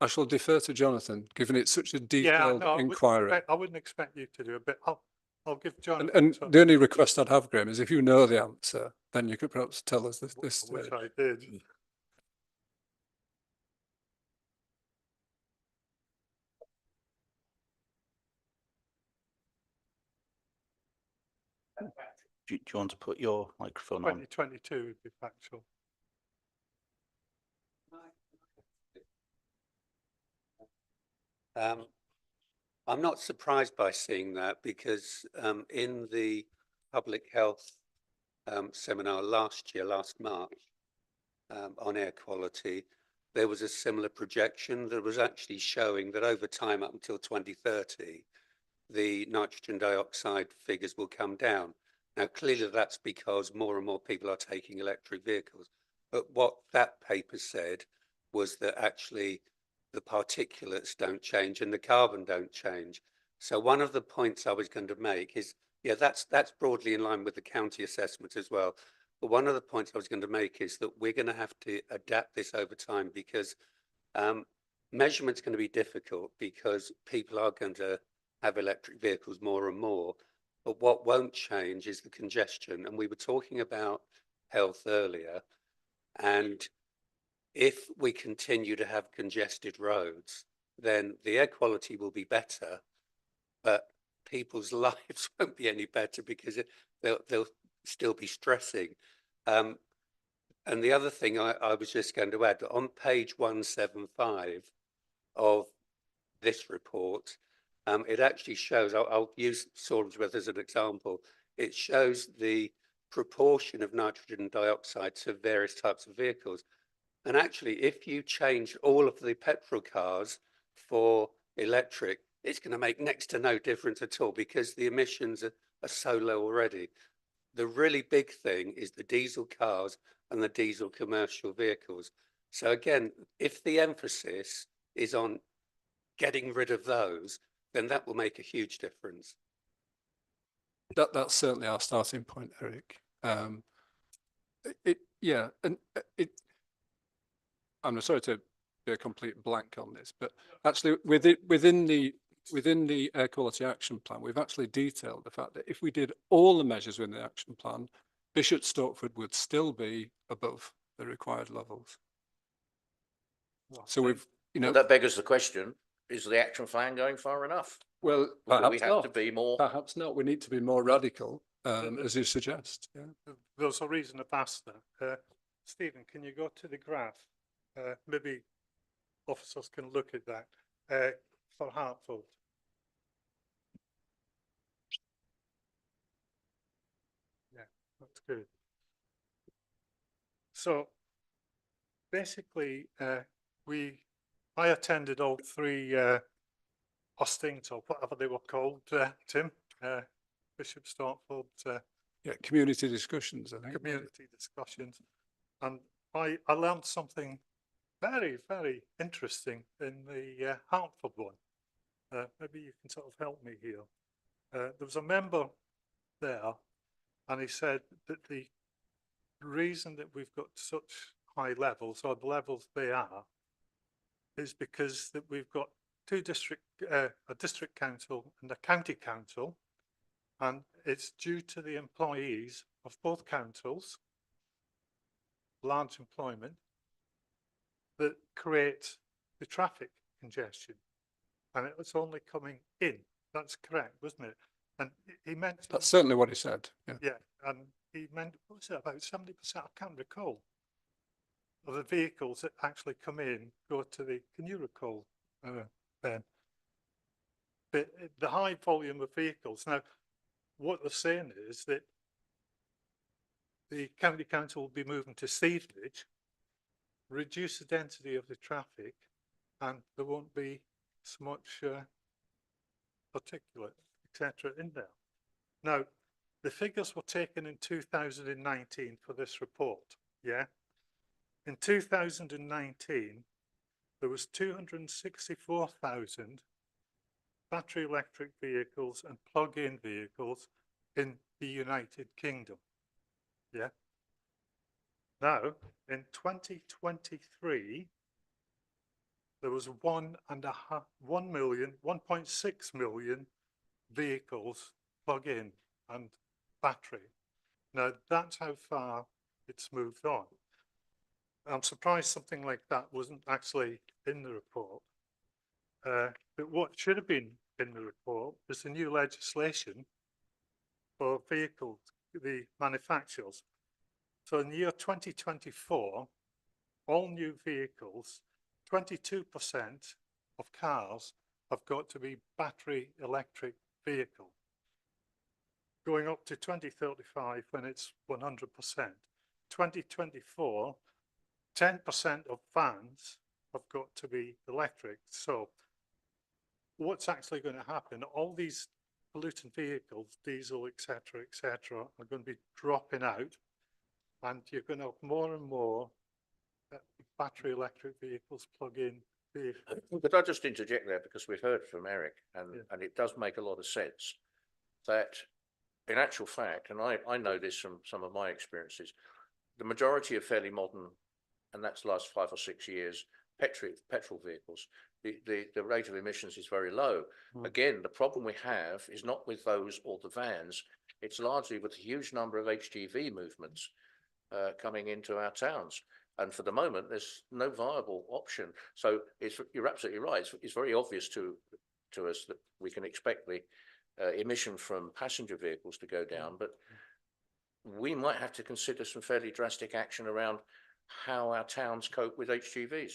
I shall defer to Jonathan, given it's such a detailed inquiry. I wouldn't expect you to do a bit. I'll give Jonathan. And the only request I'd have, Graham, is if you know the answer, then you could perhaps tell us this. I wish I did. Do you want to put your microphone on? 2022 would be factual. I'm not surprised by seeing that, because in the public health seminar last March, on air quality, there was a similar projection that was actually showing that over time, up until 2030, the nitrogen dioxide figures will come down. Now, clearly that's because more and more people are taking electric vehicles. But what that paper said was that actually the particulates don't change and the carbon don't change. So one of the points I was going to make is, yeah, that's broadly in line with the county assessment as well. But one of the points I was going to make is that we're going to have to adapt this over time, because measurement's going to be difficult, because people are going to have electric vehicles more and more. But what won't change is the congestion. And we were talking about health earlier. And if we continue to have congested roads, then the air quality will be better, but people's lives won't be any better because they'll still be stressing. And the other thing I was just going to add, on page 175 of this report, it actually shows, I'll use Salisbury as an example, it shows the proportion of nitrogen dioxide to various types of vehicles. And actually, if you change all of the petrol cars for electric, it's going to make next to no difference at all because the emissions are so low already. The really big thing is the diesel cars and the diesel commercial vehicles. So again, if the emphasis is on getting rid of those, then that will make a huge difference. That's certainly our starting point, Eric. I'm sorry to be a complete blank on this, but actually within the air quality action plan, we've actually detailed the fact that if we did all the measures within the action plan, Bishop Stortford would still be above the required levels. So we've, Well, that beggars the question, is the action plan going far enough? well, Or do we perhaps have not. to be more? Perhaps not. We need to be more radical, as you suggest. Yeah. There's a reason I've asked that. Stephen, can you go to the graph? Maybe officers can look at that for Hartford. Yeah, that's good. So basically, I attended all three hostings or whatever they were called, Tim, Bishop Stortford, Yeah, community discussions, I think. community discussions, and I learned something very, very interesting in the Hartford one. Maybe you can sort of help me here. There was a member there, and he said that the reason that we've got such high levels, or the levels they are, is because that we've got a district council and a county council, and it's due to the employees of both councils, large employment, that create the traffic congestion, and it was only coming in. That's correct, wasn't it? And he mentioned That's certainly what he said. Yeah. yeah, and he meant, what was it, about 70%? I can't recall. Of the vehicles that actually come in go to the. Can you recall, Ben? But the high volume of vehicles. Now, what they're saying is that the county council will be moving to Stevenage, reduce the density of the traffic, and there won't be so much particulate, etc. in there. Now, the figures were taken in 2019 for this report, yeah? In 2019, there was 264,000 battery electric vehicles and plug-in vehicles in the United Kingdom, yeah? Now, in 2023, there was 1.6 million vehicles plug-in and battery. Now, that's how far it's moved on. I'm surprised something like that wasn't actually in the report. But what should have been in the report is the new legislation for vehicles, the manufacturers. So in the year 2024, all new vehicles, 22% of cars have got to be battery electric vehicle. Going up to 2035 when it's 100%. 2024, 10% of vans have got to be electric. So what's actually going to happen? All these pollutant vehicles, diesel, etc., are going to be dropping out, and you're going to have more and more battery electric vehicles, plug-in vehicles. Could I just interject there, because we've heard from Eric, and it does make a lot of sense that in actual fact, and I know this from some of my experiences, the majority of fairly modern, and that's the last 5 or 6 years, petrol vehicles, the rate of emissions is very low. Again, the problem we have is not with those or the vans, it's largely with the huge number of HGV movements coming into our towns. And for the moment, there's no viable option. So you're absolutely right. It's very obvious to us that we can expect the emission from passenger vehicles to go down, but we might have to consider some fairly drastic action around how our towns cope with HGVs.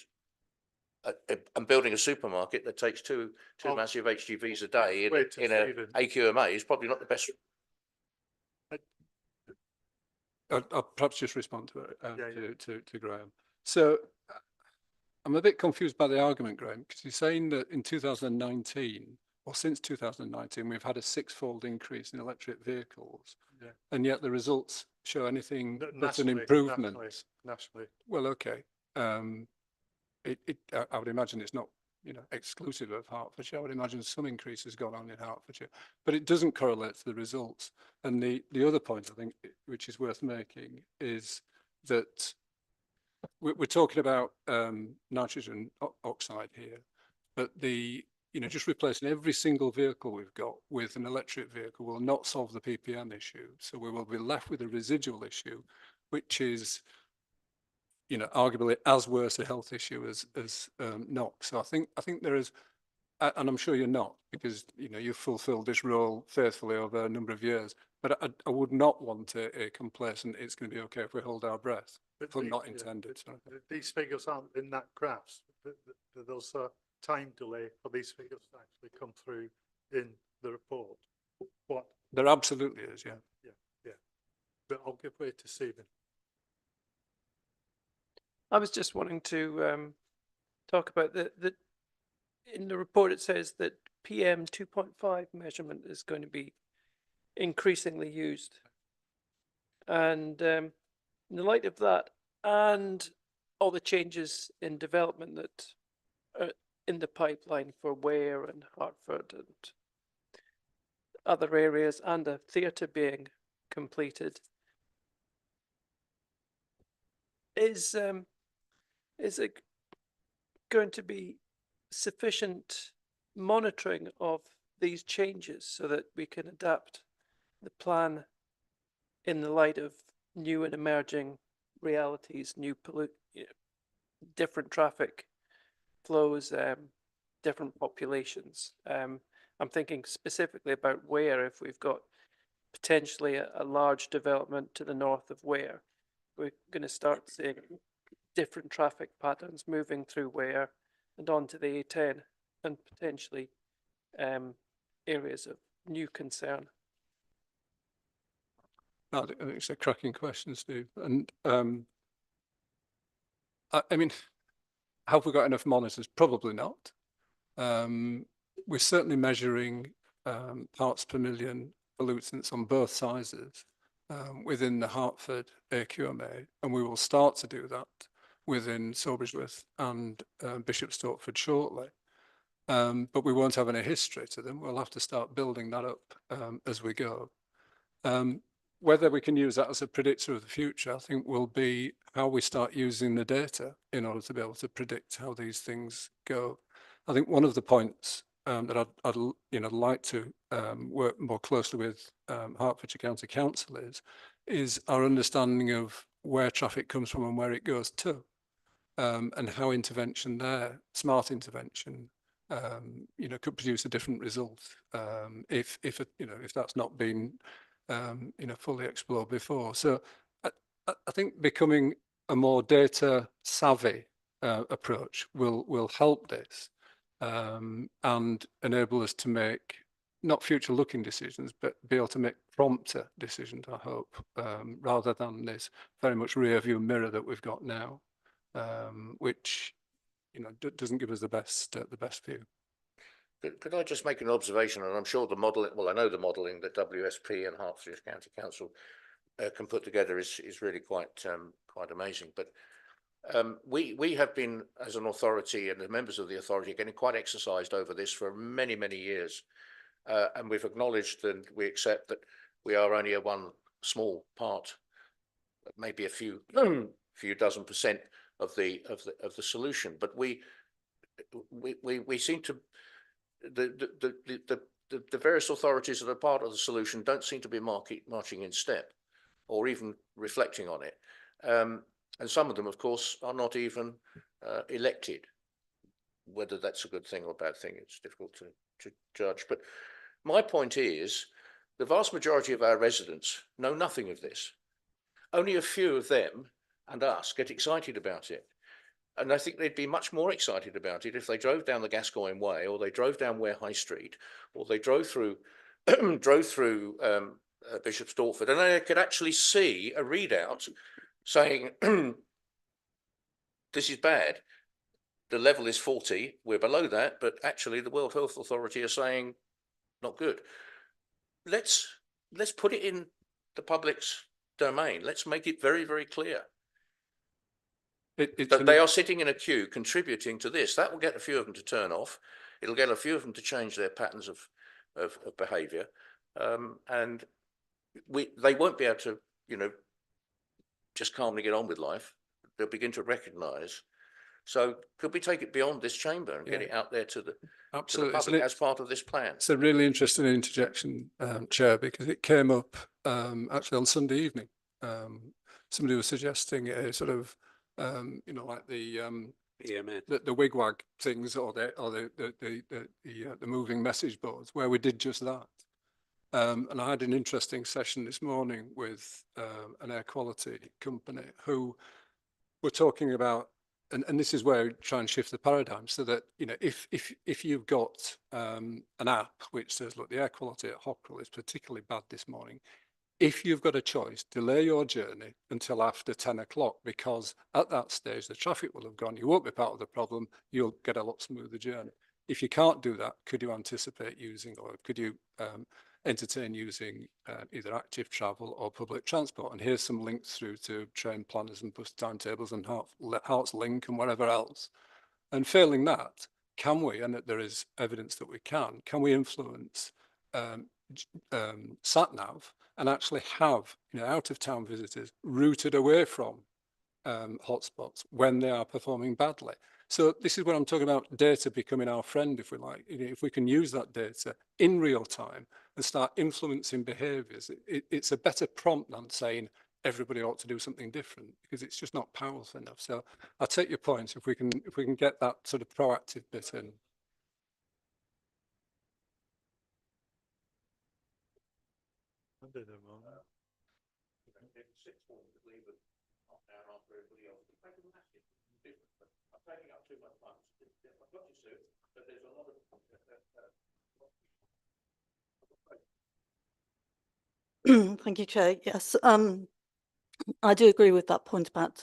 And building a supermarket that takes two massive HGVs a day in a AQMA is probably not the best. I'll perhaps just respond to it, to Graham. So I'm a bit confused by the argument, Graham, because you're saying that in 2019, or since 2019, we've had a 6-fold increase in electric vehicles, and yet the results show anything but an improvement. Nationally. Well, okay. I would imagine it's not, exclusive of Hertfordshire. I would imagine some increase has gone on in Hertfordshire, but it doesn't correlate to the results. And the other point, I think, which is worth making, is that we're talking about nitrogen oxide here, but just replacing every single vehicle we've got with an electric vehicle will not solve the PPM issue. So we will be left with a residual issue, which is, arguably as worse a health issue as NOx. So I think there is, and I'm sure you're not, because you've fulfilled this role faithfully over a number of years. But I would not want a complacent, it's going to be okay if we hold our breath. But not intended. These figures aren't in that graphs. There's a time delay for these figures to actually come through in the report. What? There absolutely is, yeah. Yeah. But I'll give way to Stephen. I was just wanting to talk about the in the report it says that PM 2.5 measurement is going to be increasingly used, and in the light of that and all the changes in development that are in the pipeline for Ware and Hertford and other areas, and a theatre being completed, is it going to be sufficient monitoring of these changes so that we can adapt the plan in the light of new and emerging realities, different traffic flows, different populations? I'm thinking specifically about Ware. If we've got potentially a large development to the north of Ware, we're going to start seeing different traffic patterns moving through Ware and onto the A10, and potentially areas of new concern. I think it's a cracking question, Steve. And I mean, have we got enough monitors? Probably not. We're certainly measuring parts per million pollutants on both sizes within the Hertford AQMA, and we will start to do that within Sawbridgeworth and Bishop Stortford shortly. But we won't have any history to them. We'll have to start building that up as we go. Whether we can use that as a predictor of the future, I think, will be how we start using the data in order to be able to predict how these things go. I think one of the points that I'd like to work more closely with Hertfordshire County Council is our understanding of where traffic comes from and where it goes to, and how intervention there, smart intervention, could produce a different result if that's not been fully explored before. So I think becoming a more data savvy approach will help this and enable us to make not future looking decisions, but be able to make prompter decisions, I hope, rather than this very much rear view mirror that we've got now, which doesn't give us the best view. Could I just make an observation? And I'm sure the modelling, well, I know the modelling that WSP and Hertfordshire County Council can put together is really quite amazing. But we have been, as an authority, and the members of the authority, getting quite exercised over this for many, many years. And we've acknowledged and we accept that we are only one small part, maybe a few dozen percent of the solution. But we seem to, the various authorities that are part of the solution don't seem to be marching in step or even reflecting on it. And some of them, of course, are not even elected. Whether that's a good thing or a bad thing, it's difficult to judge. But my point is, the vast majority of our residents know nothing of this. Only a few of them and us get excited about it. And I think they'd be much more excited about it if they drove down the Gascoigne Way, or they drove down Ware High Street, or they drove through Bishop's Stortford, and they could actually see a readout saying, this is bad. The level is 40, we're below that, but actually the World Health Authority are saying not good. Let's put it in the public's domain. Let's make it very, very clear that they are sitting in a queue contributing to this. That will get a few of them to turn off. It'll get a few of them to change their patterns of behaviour, and they won't be able to, just calmly get on with life. They'll begin to recognise. So could we take it beyond this chamber and get it out there to the public as part of this plan? It's a really interesting interjection, Chair, because it came up actually on Sunday evening. Somebody was suggesting a sort of, like the wigwag things, or the moving message boards, where we did just that. And I had an interesting session this morning with an air quality company who were talking about, and this is where we try and shift the paradigm, so that, if you've got an app which says, look, the air quality at Hockrell is particularly bad this morning, if you've got a choice, delay your journey until after 10 o'clock, because at that stage the traffic will have gone, you won't be part of the problem, you'll get a lot smoother journey. If you can't do that, could you anticipate using, or could you entertain using either active travel or public transport? And here's some links through to train planners and bus timetables and Hearts Link and whatever else. And failing that, can we, and there is evidence that we can we influence sat-nav and actually have out of town visitors routed away from hotspots when they are performing badly? So this is what I'm talking about, data becoming our friend, if we like. If we can use that data in real time and start influencing behaviours, it's a better prompt than saying everybody ought to do something different, because it's just not powerful enough. So I take your point. If we can get that sort of proactive bit in. Thank you, Chair. Yes, I do agree with that point about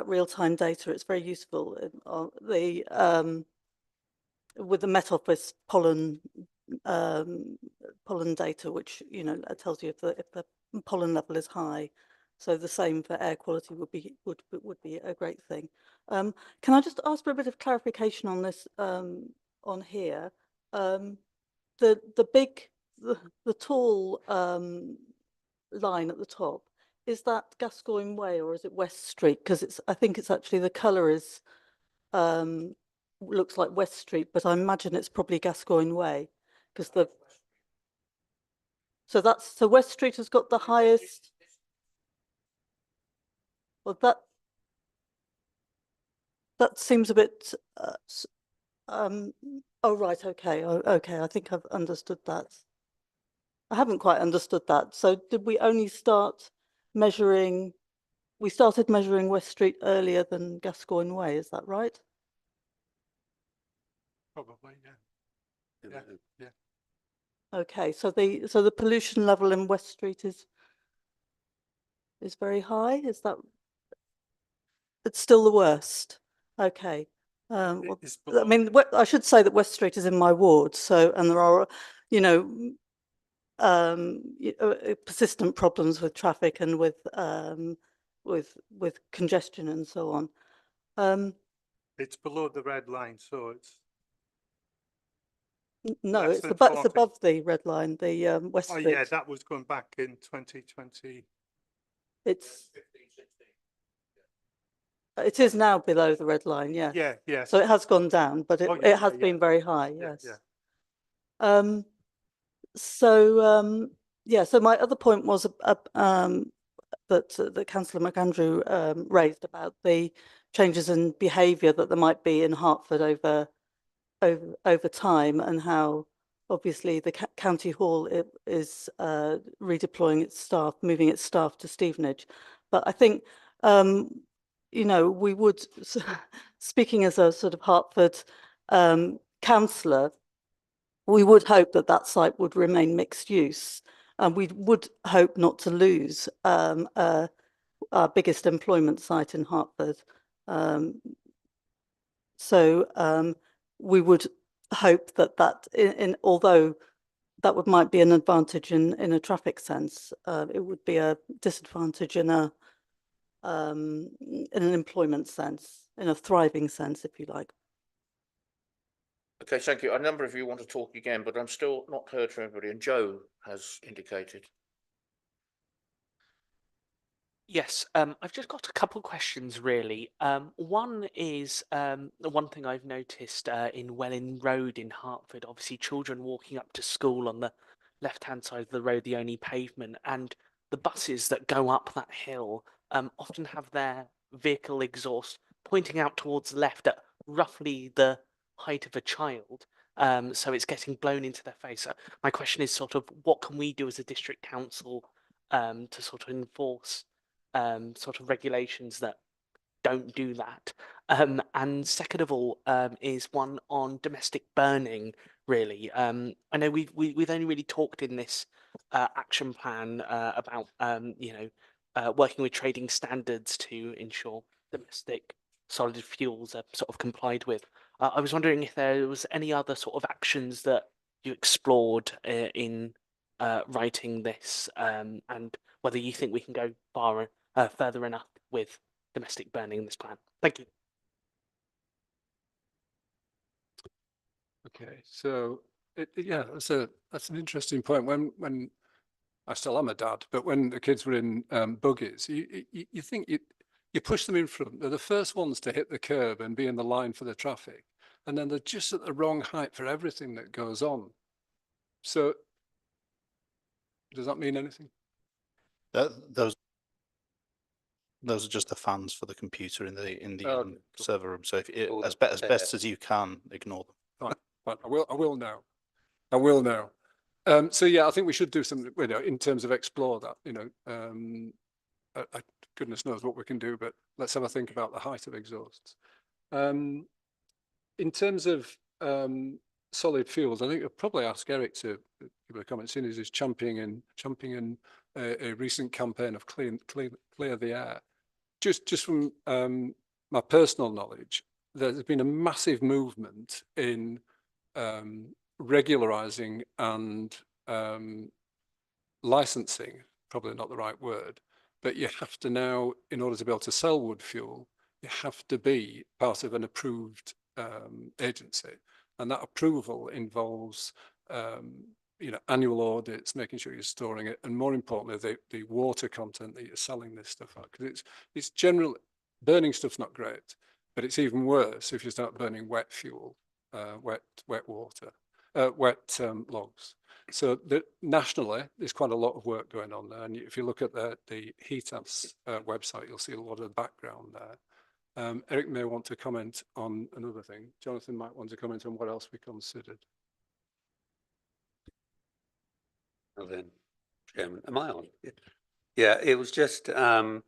real-time data. It's very useful. With the Met Office pollen data, which tells you if the pollen level is high. So the same for air quality would be a great thing. Can I just ask for a bit of clarification on this on here? The tall line at the top, is that Gascoigne Way or is it West Street? Because I think it's actually, the colour is looks like West Street, but I imagine it's probably Gascoigne Way, because so West Street has got the highest. Well, that seems a bit. Oh right, okay, okay. I think I've understood that. I haven't quite understood that. So did we only start measuring? We started measuring West Street earlier than Gascoigne Way. Is that right? Probably, yeah. Yeah. Okay, so the pollution level in West Street is very high. Is that? It's still the worst. Okay. Well, I mean, I should say that West Street is in my ward, so, and there are, persistent problems with traffic and with congestion and so on. It's below the red line, so it's. No, it's above the red line, the West Street. Oh yeah, that was going back in 2020. It is now below the red line, yes. Yeah, yeah. So it has gone down, but it has been very high, yes. Yeah. So my other point was that Councillor McAndrew raised about the changes in behaviour that there might be in Hertford over time, and how obviously the county hall is redeploying its staff, moving its staff to Stevenage. But I think you know, we would, speaking as a sort of Hertford councillor, we would hope that that site would remain mixed use, and we would hope not to lose our biggest employment site in Hertford. So we would hope that although that might be an advantage in a traffic sense, it would be a disadvantage in an employment sense, in a thriving sense, if you like. Okay, thank you. A number of you want to talk again, but I'm still not heard from everybody, and Joe has indicated. Yes, I've just got a couple questions really. One is the one thing I've noticed in Welling Road in Hertford, obviously children walking up to school on the left-hand side of the road, the only pavement, and the buses that go up that hill often have their vehicle exhaust pointing out towards the left at roughly the height of a child. So it's getting blown into their face. So my question is sort of what can we do as a district council to sort of enforce sort of regulations that don't do that. And second of all, is one on domestic burning. Really, I know we've only really talked in this action plan about working with trading standards to ensure domestic solid fuels are sort of complied with. I was wondering if there was any other sort of actions that you explored in writing this, and whether you think we can go further enough with domestic burning in this plan. Thank you. Okay, so yeah, that's an interesting point. When I still am a dad, but when the kids were in buggies, you think you push them in front. They're the first ones to hit the curb and be in the line for the traffic, and then they're just at the wrong height for everything that goes on. So does that mean anything? Those are just the fans for the computer in the Okay, cool. server room. So if as best as you can, ignore them. Fine. I will now. I will now. So yeah, I think we should do something, you know, in terms of explore that. You know, goodness knows what we can do, but let's have a think about the height of exhausts. In terms of solid fuels, I think you'll probably ask Eric to give a comment, seeing as he's championing a recent campaign of clear the air. Just from my personal knowledge, there's been a massive movement in regularizing and licensing, probably not the right word, but you have to now, in order to be able to sell wood fuel, you have to be part of an approved agency, and that approval involves you know, annual audits, making sure you're storing it, and more importantly, the water content that you're selling this stuff at, because it's generally burning stuff's not great, but it's even worse if you start burning wet fuel, wet water, wet logs. So nationally, there's quite a lot of work going on there, and if you look at the HETAS website, you'll see a lot of background there. Eric may want to comment on another thing. Jonathan might want to comment on what else we considered. Well then, Chairman, am I on? Yeah, it was just Clean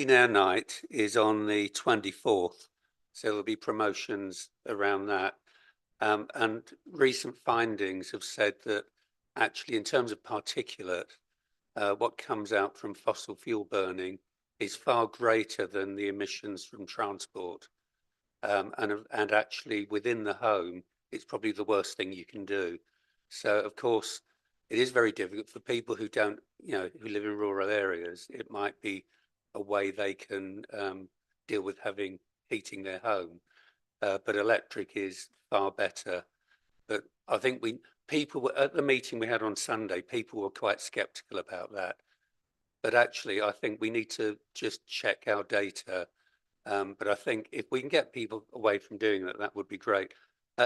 Air Night is on the 24th, so there'll be promotions around that. And recent findings have said that actually in terms of particulate, what comes out from fossil fuel burning is far greater than the emissions from transport. And actually within the home, it's probably the worst thing you can do. So of course, it is very difficult for people who don't, you know, who live in rural areas. It might be a way they can deal with having heating their home, but electric is far better. But I think people were at the meeting we had on Sunday, people were quite skeptical about that. But actually, I think we need to just check our data. But I think if we can get people away from doing that, that would be great.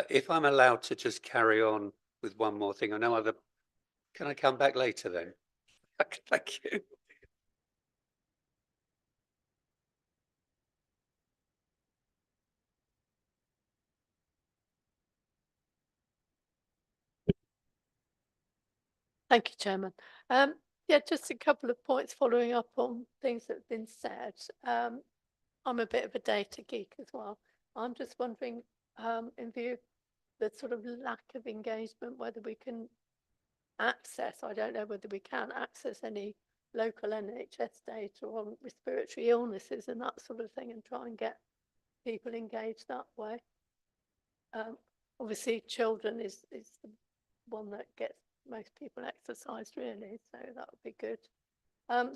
If I'm allowed to just carry on with one more thing, I know can I come back later then? Thank you. Thank you, Chairman. Yeah, just a couple of points following up on things that have been said. I'm a bit of a data geek as well. I'm just wondering, in view of the sort of lack of engagement, whether we can access, I don't know whether we can access any local NHS data on respiratory illnesses and that sort of thing, and try and get people engaged that way. Obviously, children is the one that gets most people exercised, really, so that would be good.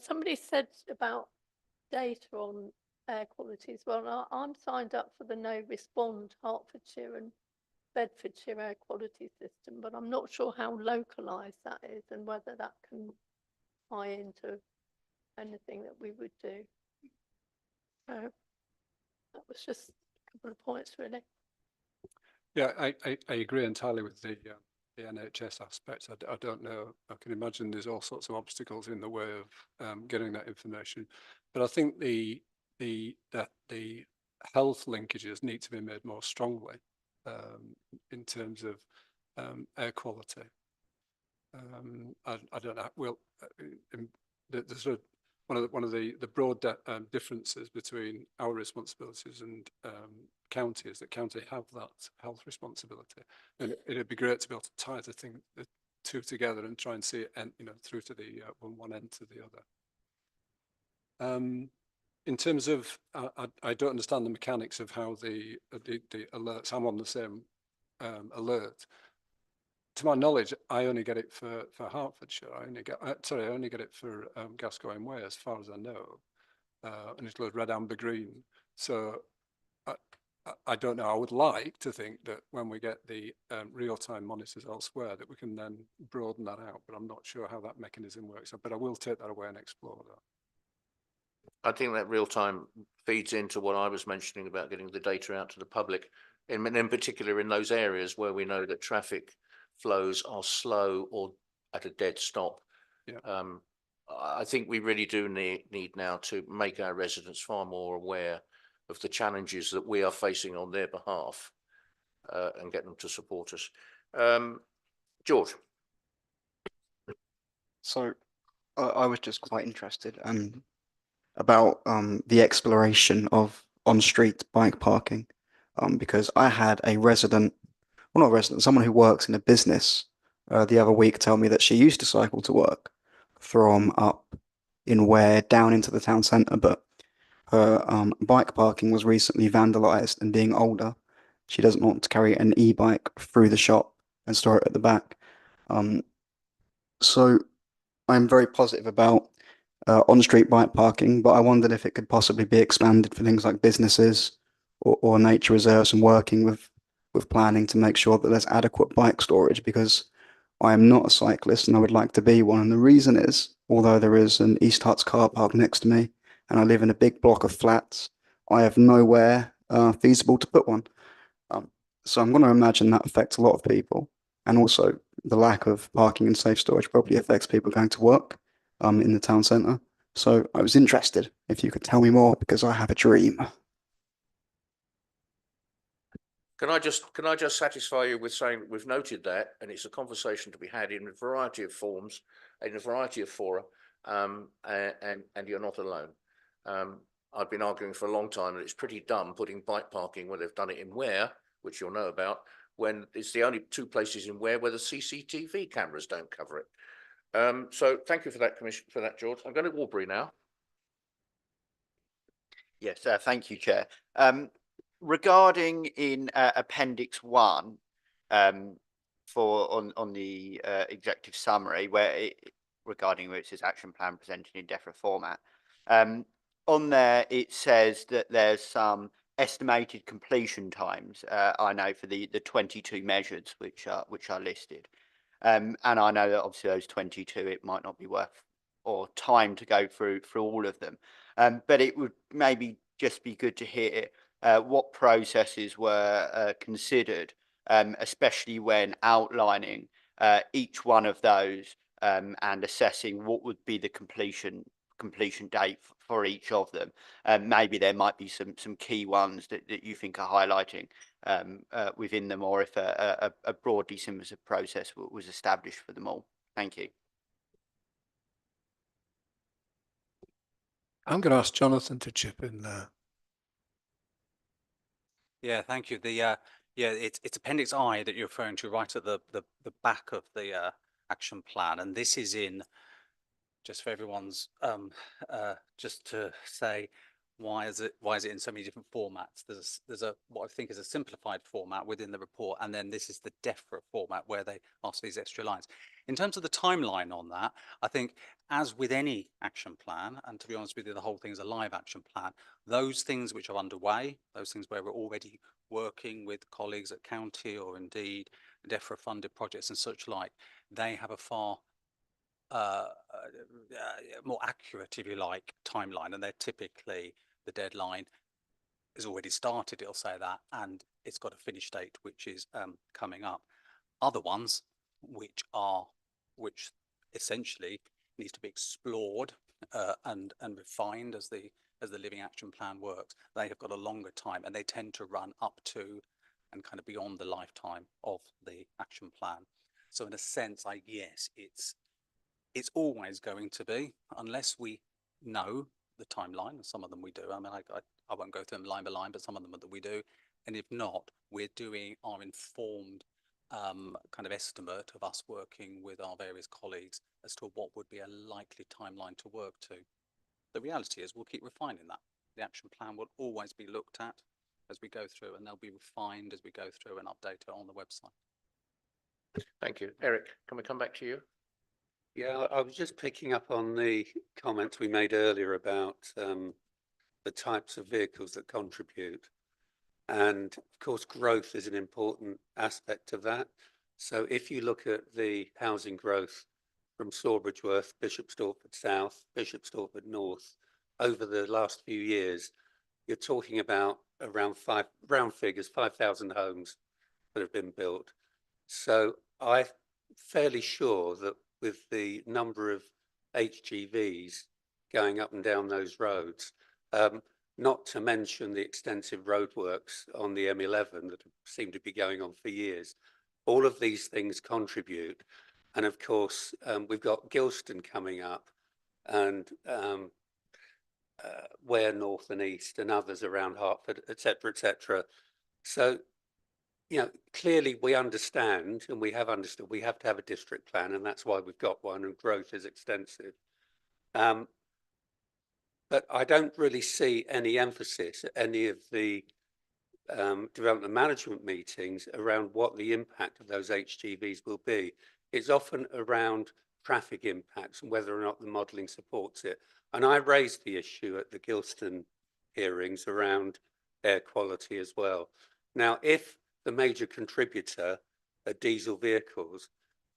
Somebody said about data on air quality as well. I'm signed up for the No Respond Hertfordshire and Bedfordshire air quality system, but I'm not sure how localised that is and whether that can tie into anything that we would do. So that was just a couple of points, really. Yeah, I agree entirely with the NHS aspect. I don't know. I can imagine there's all sorts of obstacles in the way of getting that information, but I think the health linkages need to be made more strongly in terms of air quality. I don't know. Well, the sort of one of the broad differences between our responsibilities and county is that county have that health responsibility, and it'd be great to be able to tie the two together and try and see it, and through to the one end to the other. In terms of, I don't understand the mechanics of how the alerts. I'm on the same alert. To my knowledge, I only get it for Hertfordshire. I only get it for Gascoigne Way, as far as I know, and it goes red, amber, green. So I don't know. I would like to think that when we get the real-time monitors elsewhere, that we can then broaden that out. But I'm not sure how that mechanism works. But I will take that away and explore that. I think that real time feeds into what I was mentioning about getting the data out to the public, and in particular in those areas where we know that traffic flows are slow or at a dead stop. Yeah. I think we really do need now to make our residents far more aware of the challenges that we are facing on their behalf, and get them to support us. George. So I was just quite interested about the exploration of on-street bike parking, because I had a resident, well, not a resident, someone who works in a business the other week tell me that she used to cycle to work from up in Ware down into the town centre, but her bike parking was recently vandalised, and being older, she doesn't want to carry an e-bike through the shop and store it at the back. So I'm very positive about on-street bike parking, but I wondered if it could possibly be expanded for things like businesses or nature reserves, and working with planning to make sure that there's adequate bike storage, because I am not a cyclist and I would like to be one. And the reason is, although there is an East Huts car park next to me and I live in a big block of flats, I have nowhere feasible to put one. So I'm going to imagine that affects a lot of people. And also the lack of parking and safe storage probably affects people going to work in the town centre. So I was interested if you could tell me more, because I have a dream. Can I just satisfy you with saying we've noted that, and it's a conversation to be had in a variety of forms, in a variety of fora, and you're not alone. I've been arguing for a long time that it's pretty dumb putting bike parking where they've done it in Ware, which you'll know about, when it's the only two places in Ware where the CCTV cameras don't cover it. So thank you for that, George. I'm going to Warbury now. Yes, thank you, Chair. Regarding in Appendix 1, on the executive summary, regarding where it says action plan presented in DEFRA format, on there it says that there's some estimated completion times. I know for the 22 measures which are listed, and I know that obviously those 22, it might not be worth or time to go through all of them, but it would maybe just be good to hear what processes were considered, especially when outlining each one of those, and assessing what would be the completion date for each of them. Maybe there might be some key ones that you think are highlighting within them, or if a broadly similar process was established for them all. Thank you. I'm going to ask Jonathan to chip in there. Yeah, thank you. Yeah, it's Appendix I that you're referring to right at the back of the action plan, and this is in, just for everyone's just to say, why is it in so many different formats? There's a what I think is a simplified format within the report, and then this is the DEFRA format where they ask these extra lines. In terms of the timeline on that, I think as with any action plan, and to be honest with you, the whole thing is a live action plan, those things which are underway, those things where we're already working with colleagues at county or indeed DEFRA funded projects and such like, they have a far more accurate, if you like, timeline, and they're typically, the deadline is already started, it'll say that, and it's got a finish date which is coming up. Other ones which essentially needs to be explored and refined as the living action plan works, they have got a longer time, and they tend to run up to and kind of beyond the lifetime of the action plan. So in a sense, yes, it's always going to be, unless we know the timeline, and some of them we do. I mean, I won't go through them line by line, but some of them that we do. And if not, we're doing our informed kind of estimate of us working with our various colleagues as to what would be a likely timeline to work to. The reality is we'll keep refining that. The action plan will always be looked at as we go through, and they'll be refined as we go through and updated on the website. Thank you. Eric, can we come back to you? Yeah, I was just picking up on the comments we made earlier about the types of vehicles that contribute. And of course, growth is an important aspect of that. So if you look at the housing growth from Sawbridgeworth, Bishop Stortford South, Bishop Stortford North, over the last few years, you're talking about around round figures, 5,000 homes that have been built. So I'm fairly sure that with the number of HGVs going up and down those roads, not to mention the extensive roadworks on the M11 that seem to be going on for years, all of these things contribute. And of course, we've got Gilston coming up, and Ware North and East, and others around Hertford, etc., etc. So, you know, clearly we understand, and we have understood, we have to have a district plan, and that's why we've got one, and growth is extensive. But I don't really see any emphasis at any of the development management meetings around what the impact of those HGVs will be. It's often around traffic impacts and whether or not the modelling supports it. And I raised the issue at the Gilston hearings around air quality as well. Now, if the major contributor are diesel vehicles,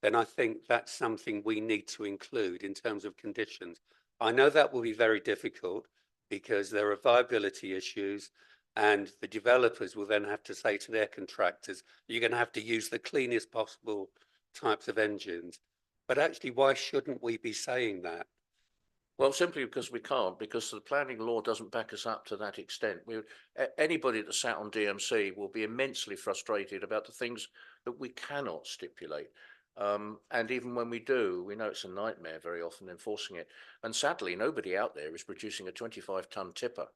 then I think that's something we need to include in terms of conditions. I know that will be very difficult because there are viability issues, and the developers will then have to say to their contractors, you're going to have to use the cleanest possible types of engines. But actually, why shouldn't we be saying that? Well, simply because we can't, because the planning law doesn't back us up to that extent. Anybody that sat on DMC will be immensely frustrated about the things that we cannot stipulate. And even when we do, we know it's a nightmare very often enforcing it. And sadly, nobody out there is producing a 25-ton tipper,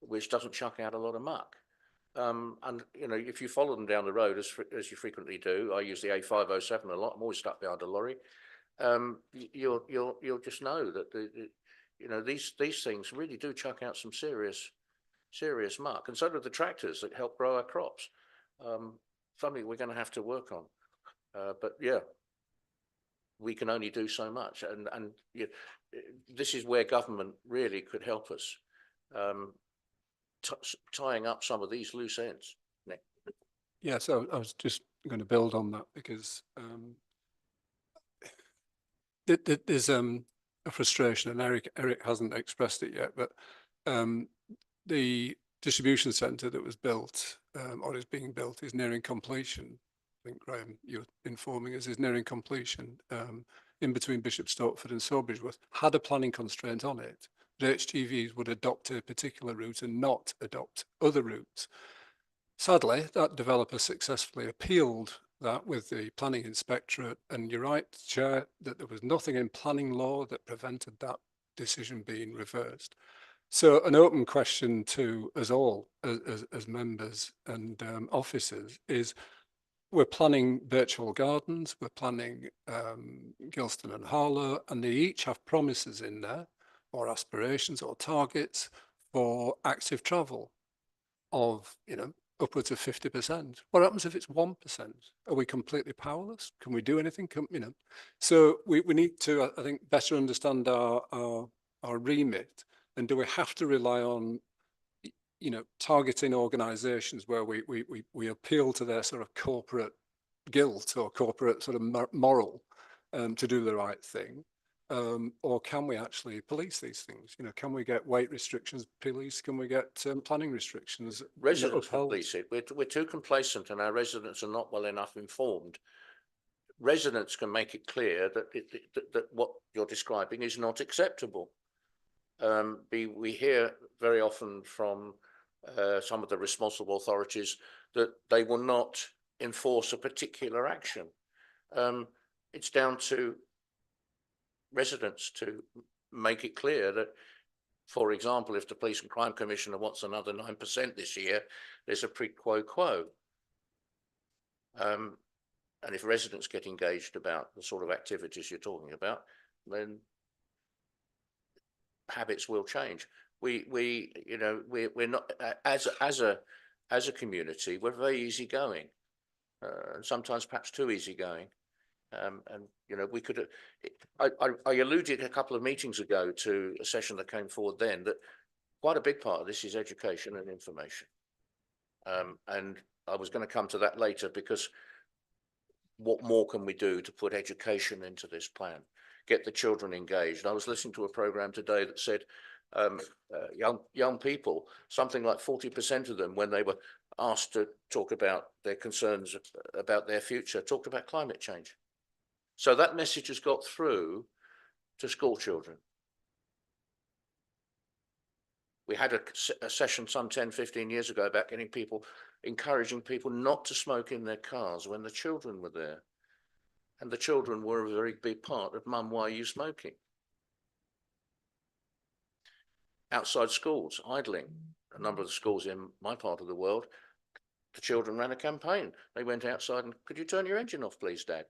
which doesn't chuck out a lot of muck. And you know, if you follow them down the road, as you frequently do, I use the A507 a lot. I'm always stuck behind a lorry. You'll just know that you know, these things really do chuck out some serious muck, and so do the tractors that help grow our crops. Something we're going to have to work on. But yeah, we can only do so much, and this is where government really could help us, tying up some of these loose ends. Nick. Yeah, so I was just going to build on that because there's a frustration, and Eric hasn't expressed it yet, but the distribution centre that was built or is being built is nearing completion. I think, Graham, you're informing us, is nearing completion in between Bishop Stortford and Sawbridgeworth. Had a planning constraint on it, the HGVs would adopt a particular route and not adopt other routes. Sadly, that developer successfully appealed that with the planning inspectorate, and you're right, Chair, that there was nothing in planning law that prevented that decision being reversed. So an open question to us all as members and officers is, we're planning virtual gardens, we're planning Gilston and Harlow, and they each have promises in there, or aspirations or targets for active travel of, upwards of 50%. What happens if it's 1%? Are we completely powerless? Can we do anything? So we need to, I think, better understand our remit. And do we have to rely on, targeting organisations where we appeal to their sort of corporate guilt or corporate sort of moral to do the right thing? Or can we actually police these things? Can we get weight restrictions policed? Can we get planning restrictions? Residents will police it. We're too complacent, and our residents are not well enough informed. Residents can make it clear that that what you're describing is not acceptable. We hear very often from some of the responsible authorities that they will not enforce a particular action. It's down to residents to make it clear that, for example, if the Police and Crime Commissioner wants another 9% this year, there's a quid pro quo. And if residents get engaged about the sort of activities you're talking about, then habits will change. We're not, as a community, we're very easygoing, and sometimes perhaps too easygoing. And we could, I alluded a couple of meetings ago to a session that came forward then, that quite a big part of this is education and information. And I was going to come to that later, because what more can we do to put education into this plan, get the children engaged? I was listening to a program today that said young people, something like 40% of them, when they were asked to talk about their concerns about their future, talked about climate change. So that message has got through to school children. We had a session some 10, 15 years ago about encouraging people not to smoke in their cars when the children were there. And the children were a very big part of, Mum, why are you smoking? Outside schools, idling. A number of the schools in my part of the world, the children ran a campaign. They went outside and, could you turn your engine off, please, Dad?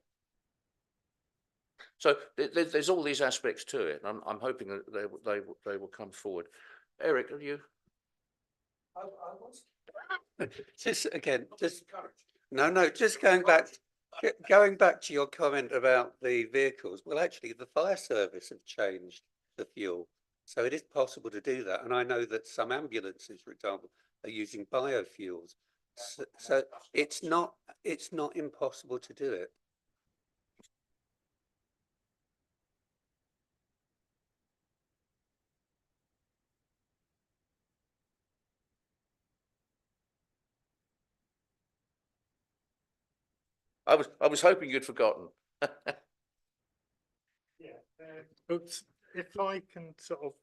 So there's all these aspects to it. I'm hoping that they will come forward. Eric, have you? Just going back to your comment about the vehicles. Well, actually, the fire service have changed the fuel, so it is possible to do that. And I know that some ambulances, for example, are using biofuels. So it's not impossible to do it. I was hoping you'd forgotten. Oops, if I can sort of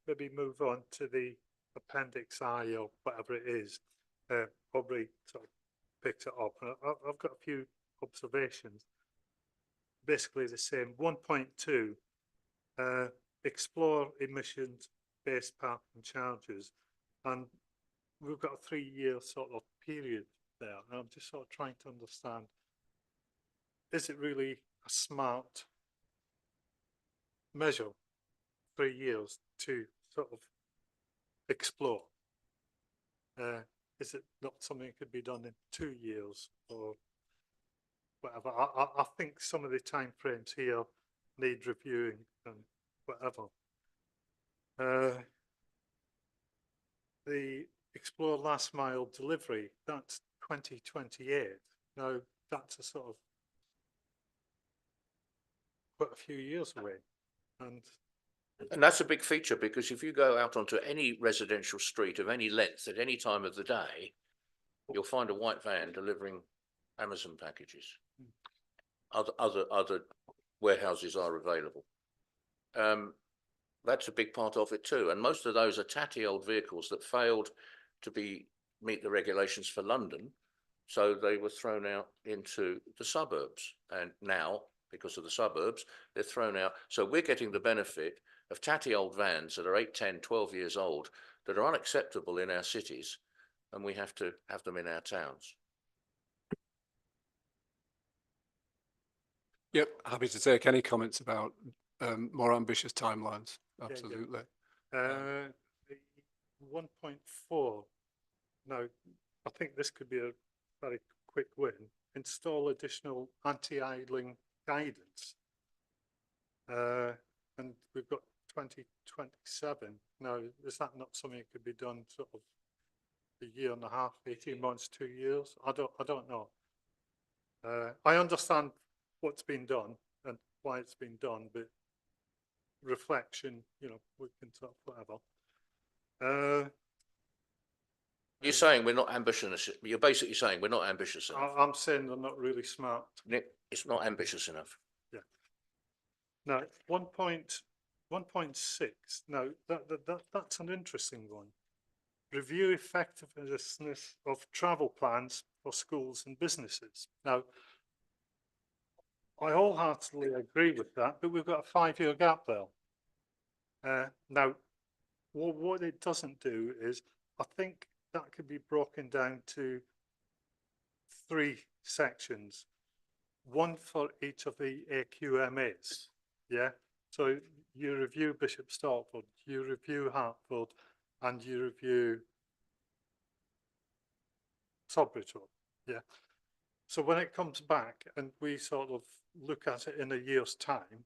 maybe move on to the Appendix I or whatever it is, probably sort of picked it up. I've got a few observations. Basically the same. 1.2, explore emissions-based parking charges, and we've got a 3-year sort of period there. And I'm just sort of trying to understand, is it really a smart measure, 3 years to sort of explore? Is it not something that could be done in 2 years or whatever? I think some of the time frames here need reviewing and whatever. The explore last mile delivery, that's 2028. Now that's a sort of quite a few years away. And that's a big feature, because if you go out onto any residential street of any length at any time of the day, you'll find a white van delivering Amazon packages. Other warehouses are available. That's a big part of it too. And most of those are tatty old vehicles that failed to meet the regulations for London. So they were thrown out into the suburbs. And now, because of the suburbs, they're thrown out. So we're getting the benefit of tatty old vans that are 8, 10, 12 years old that are unacceptable in our cities, and we have to have them in our towns. Yep, happy to take any comments about more ambitious timelines. Yeah, yeah. Absolutely. The 1.4. Now, I think this could be a very quick win. Install additional anti-idling guidance. And we've got 2027. Now, is that not something that could be done sort of a year and a half, 18 months, 2 years? I don't know. I understand what's been done and why it's been done, but reflection, you know, we can sort of whatever. You're saying we're not ambitious. You're basically saying we're not ambitious enough. I'm saying they're not really smart. Nick, it's not ambitious enough. Yeah. Now, 1.6. Now, that's an interesting one. Review effectiveness of travel plans for schools and businesses. Now, I wholeheartedly agree with that, but we've got a 5-year gap there. Now, what it doesn't do is, I think that could be broken down to 3 sections, one for each of the AQMAs. Yeah. So you review Bishop Stortford, you review Hertford, and you review Sawbridge Road. Yeah. So when it comes back and we sort of look at it in a year's time,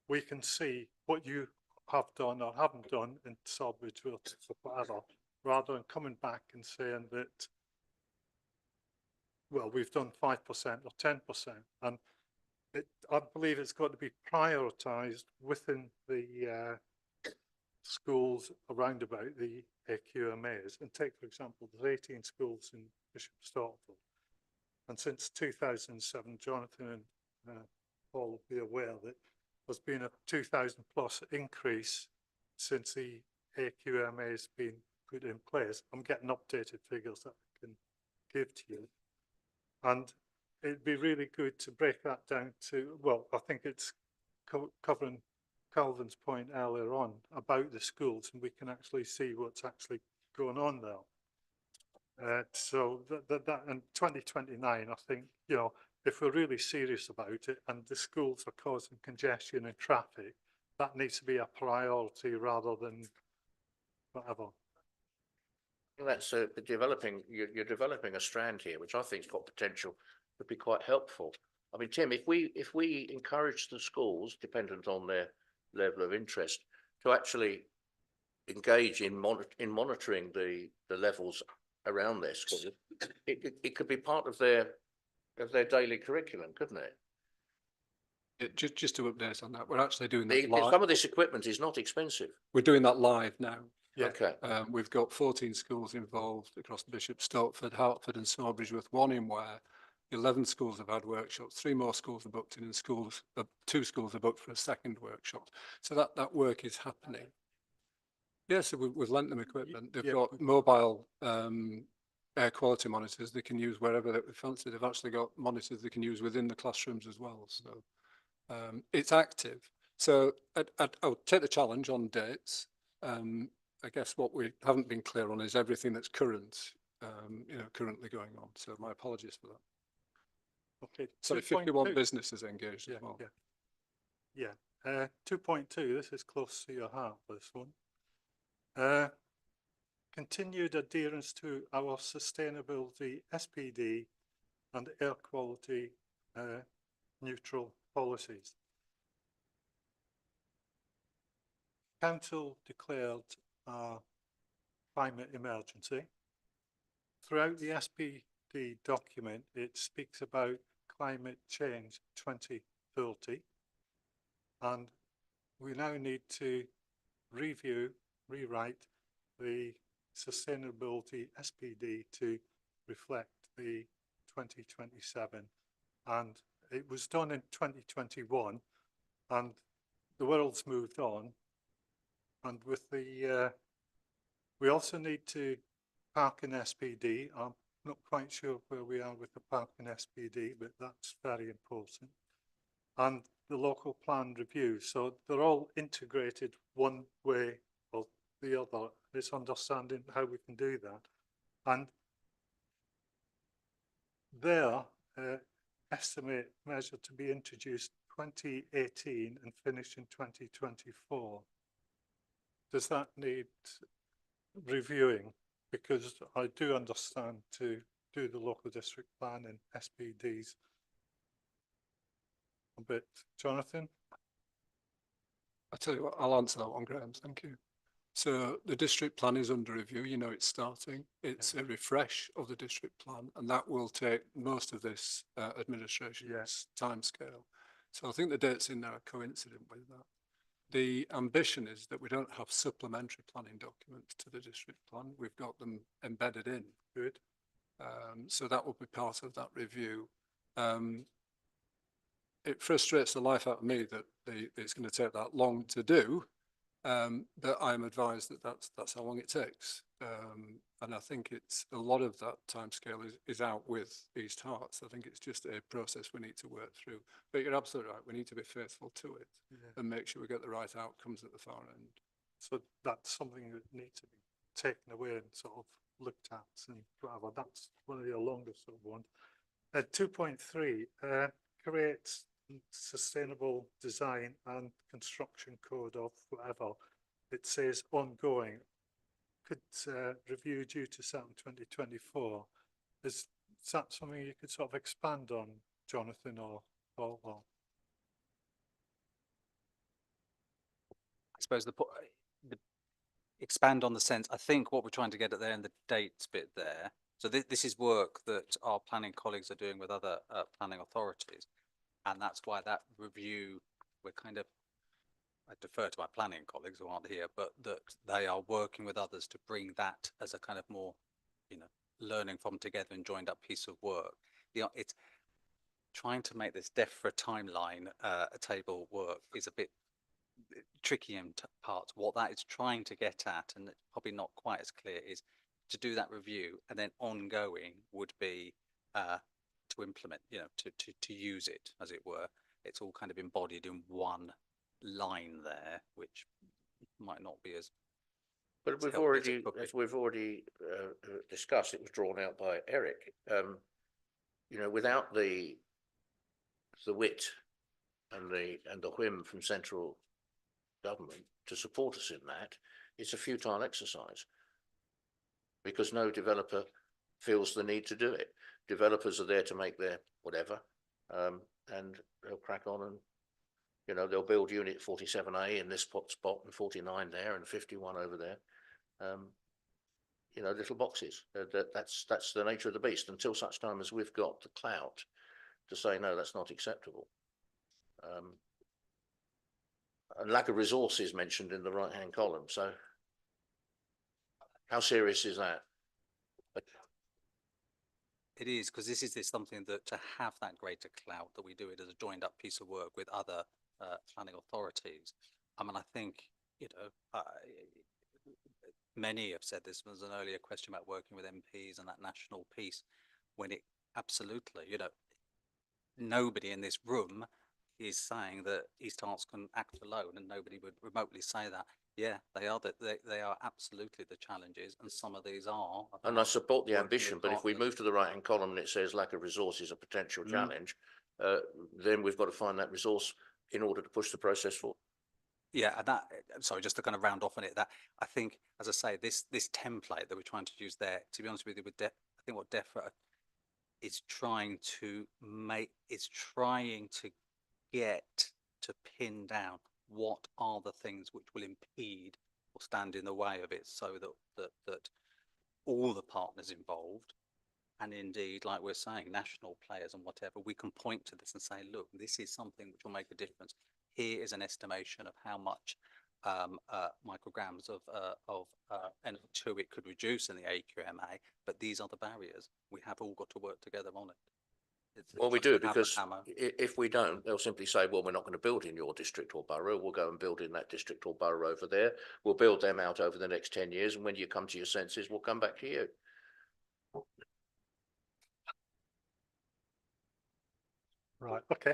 we can see what you have done or haven't done in Sawbridge Road or whatever, rather than coming back and saying that, well, we've done 5% or 10%. And I believe it's got to be prioritised within the schools around about the AQMAs. And take, for example, there's 18 schools in Bishop Stortford. And since 2007, Jonathan and Paul will be aware that there's been a 2,000 plus increase since the AQMA has been put in place. I'm getting updated figures that I can give to you. And it'd be really good to break that down to, well, I think it's covering Calvin's point earlier on about the schools, and we can actually see what's actually going on there. So that in 2029, I think, you know, if we're really serious about it and the schools are causing congestion and traffic, that needs to be a priority rather than whatever. That's you're developing a strand here, which I think's got potential to be quite helpful. I mean, Tim, if we encourage the schools, dependent on their level of interest, to actually engage in monitoring the levels around their school, it could be part of their daily curriculum, couldn't it? Just to update on that, we're actually doing that live. Some of this equipment is not expensive. We're doing that live now. Yeah. Okay. We've got 14 schools involved across Bishop Stortford, Hertford and Sawbridge, with 1 in Ware. 11 schools have had workshops, 3 more schools are booked in, and 2 schools are booked for a second workshop. So that work is happening. Yes, so we've lent them equipment. They've got mobile air quality monitors they can use wherever they fancy. They've actually got monitors they can use within the classrooms as well. So it's active. So I'll take the challenge on dates. I guess what we haven't been clear on is everything that's currently going on. So my apologies for that. Okay. So 51 businesses engaged as well. Yeah. 2.2, this is close to your heart, this one. Continued adherence to our sustainability, SPD and air quality neutral policies. Council declared a climate emergency. Throughout the SPD document, it speaks about climate change 2030, and we now need to rewrite the sustainability SPD to reflect the 2027, and it was done in 2021, and the world's moved on, and with the we also need to park in SPD. I'm not quite sure where we are with the park in SPD, but that's very important. And the local plan review. So they're all integrated one way or the other. It's understanding how we can do that. And their estimate measure to be introduced 2018 and finished in 2024. Does that need reviewing? Because I do understand to do the local district plan and SPDs a bit. Jonathan? I'll tell you what, I'll answer that one, Graham, thank you. So the district plan is under review, you know it's starting. It's a refresh of the district plan, and that will take most of this administration's timescale. So I think the dates in there are coincident with that. The ambition is that we don't have supplementary planning documents to the district plan. We've got them embedded in. Good. So that will be part of that review. It frustrates the life out of me that it's going to take that long to do, but I'm advised that that's how long it takes. And I think it's a lot of that timescale is out with East Hearts. I think it's just a process we need to work through. But you're absolutely right. We need to be faithful to it and make sure we get the right outcomes at the far end. So that's something that needs to be taken away and sort of looked at and whatever. That's one of the longest sort of ones. 2.3, create sustainable design and construction code of whatever. It says ongoing. Could review due to start in 2024. Is that something you could sort of expand on, Jonathan, or? I suppose the expand on the sense, I think what we're trying to get at there in the dates bit there. So this is work that our planning colleagues are doing with other planning authorities. And that's why that review, we're kind of, I defer to my planning colleagues who aren't here, but that they are working with others to bring that as a kind of more, you know, learning from together and joined up piece of work. You know, it's trying to make this DEFRA timeline a table work is a bit tricky in parts. What that is trying to get at, and it's probably not quite as clear, is to do that review and then ongoing would be to implement, you know, to use it, as it were. It's all kind of embodied in one line there, which might not be as. But we've already, as we've already discussed, it was drawn out by Eric. You know, without the wit and the whim from central government to support us in that, it's a futile exercise because no developer feels the need to do it. Developers are there to make their whatever, and they'll crack on and, you know, they'll build unit 47A in this spot and 49 there and 51 over there. You know, little boxes. That's the nature of the beast until such time as we've got the clout to say, no, that's not acceptable. And lack of resource is mentioned in the right-hand column. So how serious is that? It is, because this is something that to have that greater clout, that we do it as a joined up piece of work with other planning authorities. I mean, I think, you know, many have said this was an earlier question about working with MPs and that national piece, when it absolutely, you know, nobody in this room is saying that East Hearts can act alone, and nobody would remotely say that. Yeah, they are they are absolutely the challenges, and some of these are. And I support the ambition, but if we move to the right-hand column and it says lack of resources a potential challenge, then we've got to find that resource in order to push the process forward. Yeah, and that, sorry, just to kind of round off on it, that I think, as I say, this template that we're trying to use there, to be honest with you, I think what DEFRA is trying to make, is trying to get to pin down what are the things which will impede or stand in the way of it, so that all the partners involved, and indeed, like we're saying, national players and whatever, we can point to this and say, look, this is something which will make a difference. Here is an estimation of how much micrograms of NO2 it could reduce in the AQMA, but these are the barriers. We have all got to work together on it. Well, we do, because if we don't, they'll simply say, well, we're not going to build in your district or borough. We'll go and build in that district or borough over there. We'll build them out over the next 10 years. And when you come to your senses, we'll come back to you. Right, okay.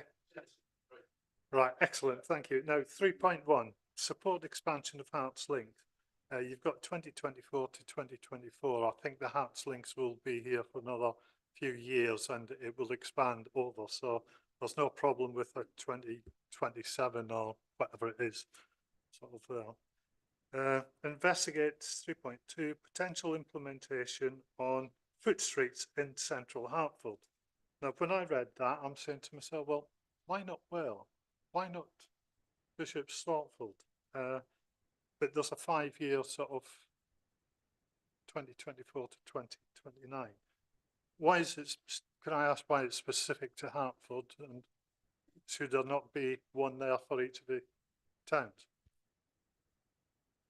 Right, excellent, thank you. Now, 3.1, support expansion of Hearts Link. You've got 2024 to 2024. I think the Hearts Links will be here for another few years and it will expand over. So there's no problem with a 2027 or whatever it is. Sort of investigate 3.2, potential implementation on foot streets in central Hertford. Now, when I read that, I'm saying to myself, well, why not Wales? Why not Bishop Stortford? But there's a 5-year sort of 2024 to 2029. Why is it, can I ask why it's specific to Hertford, and should there not be one there for each of the towns?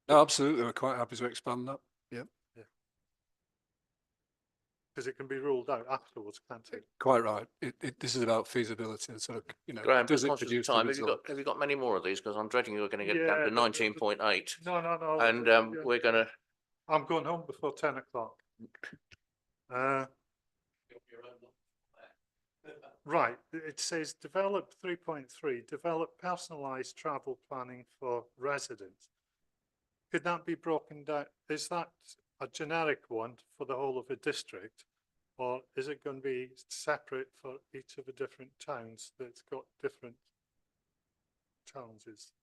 No, absolutely. We're quite happy to expand that. Yeah. Yeah. Because it can be ruled out afterwards, can't it? Quite right. This is about feasibility and sort of, you know, Graham, does just it conscious of produce the time, result? have you got many more of these? Because I'm dreading you're going to get down Yeah, to 19.8. No. And we're going to. I'm going home before 10 o'clock. Right, it says develop 3.3, develop personalised travel planning for residents. Could that be broken down? Is that a generic one for the whole of the district, or is it going to be separate for each of the different towns that's got different challenges?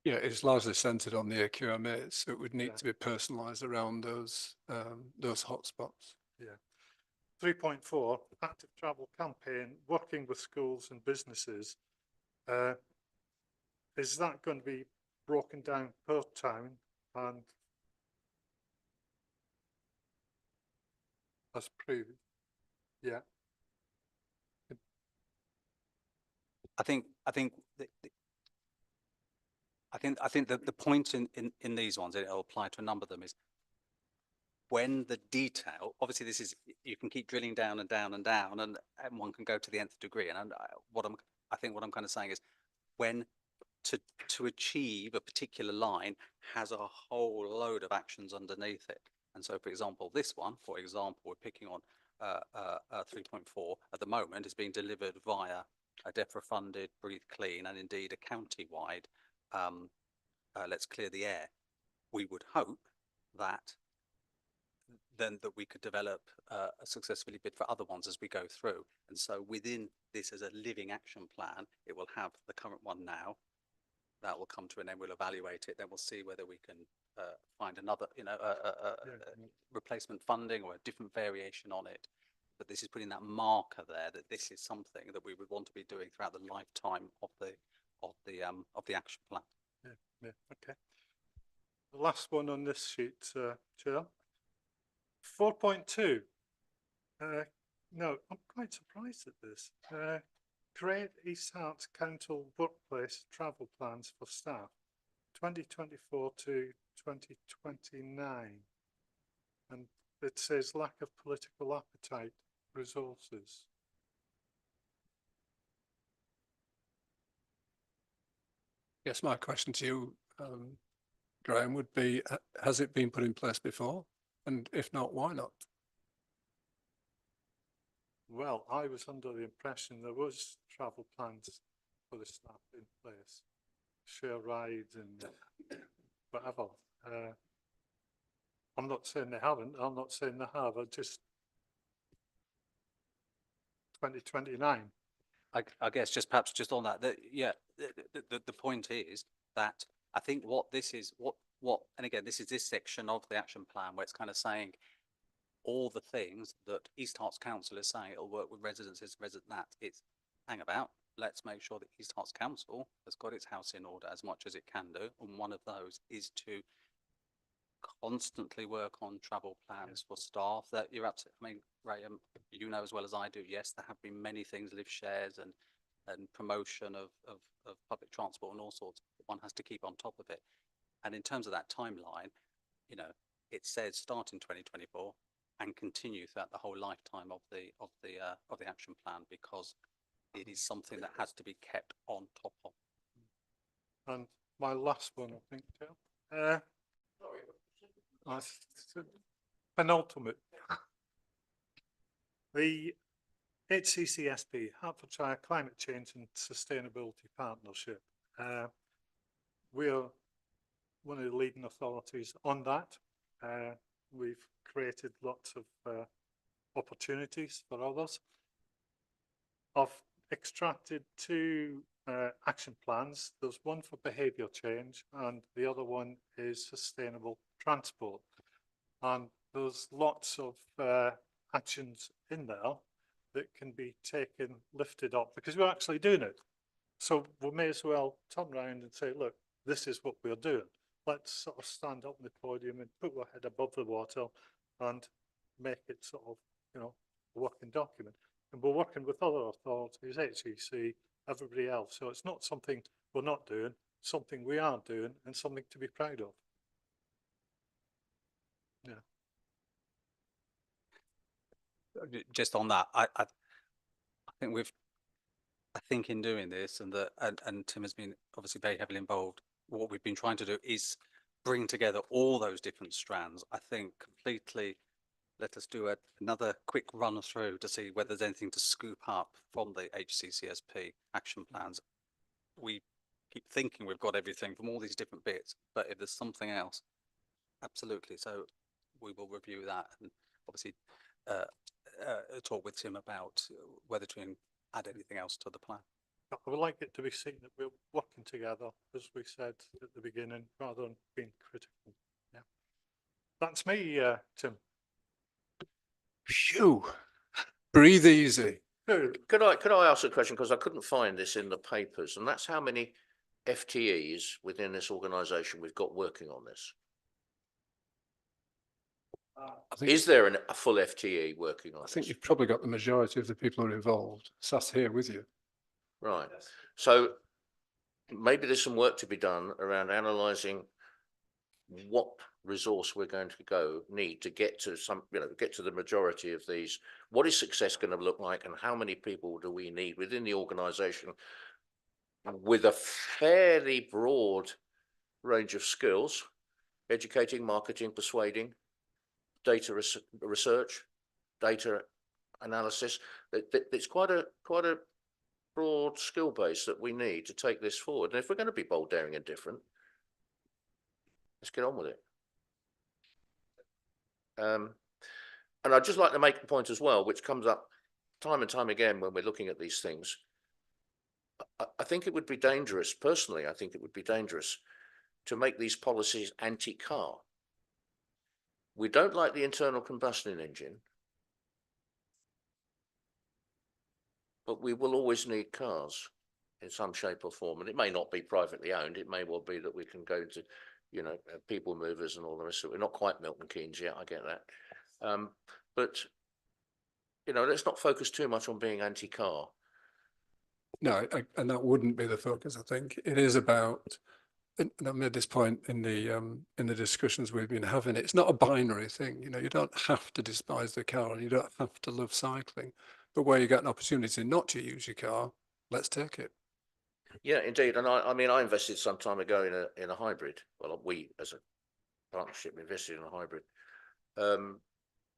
Yeah, it's largely centred on the AQMAs, so it would need to be personalised around those hotspots. Yeah. 3.4, active travel campaign, working with schools and businesses. Is that going to be broken down per town and as previous? Yeah. I think the point in these ones, and it'll apply to a number of them, is when the detail, obviously this is, you can keep drilling down and down and down, and one can go to the nth degree. And I think what I'm kind of saying is, when to achieve a particular line has a whole load of actions underneath it. And so, for example, this one, we're picking on 3.4 at the moment, is being delivered via a DEFRA-funded Breathe Clean, and indeed a county-wide Let's Clear the Air. We would hope that then that we could develop a successfully bid for other ones as we go through. And so within this as a living action plan, it will have the current one now. That will come to an end, we'll evaluate it, then we'll see whether we can find another, replacement funding or a different variation on it. But this is putting that marker there that this is something that we would want to be doing throughout the lifetime of the action plan. Yeah, okay. The last one on this sheet, Chair. 4.2. No, I'm quite surprised at this. Create East Herts Council workplace travel plans for staff, 2024 to 2029. And it says lack of political appetite, resources. Yes, my question to you, Graham, would be, has it been put in place before? And if not, why not? Well, I was under the impression there was travel plans for the staff in place, share rides and whatever. I'm not saying they haven't, I'm not saying they have, I just 2029. I guess just perhaps just on that, the point is that I think what this is, and again, this is this section of the action plan where it's kind of saying all the things that East Herts Council is saying it'll work with residents, that it's hang about. Let's make sure that East Herts Council has got its house in order as much as it can do. And one of those is to constantly work on travel plans for staff. That you're absolutely, I mean, Graham, you know as well as I do, yes, there have been many things, live shares and promotion of public transport and all sorts. One has to keep on top of it. And in terms of that timeline, it says start in 2024 and continue throughout the whole lifetime of the action plan, because it is something that has to be kept on top of. And my last one, I think, penultimate. The HCCSP, Hertfordshire Climate Change and Sustainability Partnership. We're one of the leading authorities on that. We've created lots of opportunities for others. I've extracted two action plans. There's one for behaviour change and the other one is sustainable transport. And there's lots of actions in there that can be taken, lifted up, because we're actually doing it. So we may as well turn around and say, look, this is what we're doing. Let's sort of stand up on the podium and put our head above the water and make it sort of, you know, a working document. And we're working with other authorities, HEC, everybody else. So it's not something we're not doing, something we are doing and something to be proud of. Yeah. Just on that, I think I think in doing this and and Tim has been obviously very heavily involved, what we've been trying to do is bring together all those different strands. I think completely, let us do another quick run through to see whether there's anything to scoop up from the HCCSP action plans. We keep thinking we've got everything from all these different bits, but if there's something else, absolutely. So we will review that and obviously talk with Tim about whether to add anything else to the plan. I would like it to be seen that we're working together, as we said at the beginning, rather than being critical. Yeah, that's me, Tim. Phew. Breathe easy. Could I ask a question, because I couldn't find this in the papers, and that's how many FTEs within this organisation we've got working on this? Is there a full FTE working on I think this? you've probably got the majority of the people who are involved sat here with you. Right. So maybe there's some work to be done around analysing what resource we're going to need to get to get to the majority of these. What is success going to look like, and how many people do we need within the organisation with a fairly broad range of skills: educating, marketing, persuading, data research, data analysis. It's quite a broad skill base that we need to take this forward. And if we're going to be bold, daring and different, let's get on with it. And I'd just like to make a point as well, which comes up time and time again when we're looking at these things. I think it would be dangerous, personally, I think it would be dangerous to make these policies anti-car. We don't like the internal combustion engine, but we will always need cars in some shape or form. And it may not be privately owned. It may well be that we can go to, you know, people movers and all the rest of it. We're not quite Milton Keynes yet, I get that. But, you know, let's not focus too much on being anti-car. No, and that wouldn't be the focus. I think it is about, and I made this point in the discussions we've been having. It's not a binary thing. You know, you don't have to despise the car and you don't have to love cycling. But where you get an opportunity not to use your car, let's take it. Yeah, indeed. And I mean, I invested some time ago in a hybrid. Well, we as a partnership invested in a hybrid,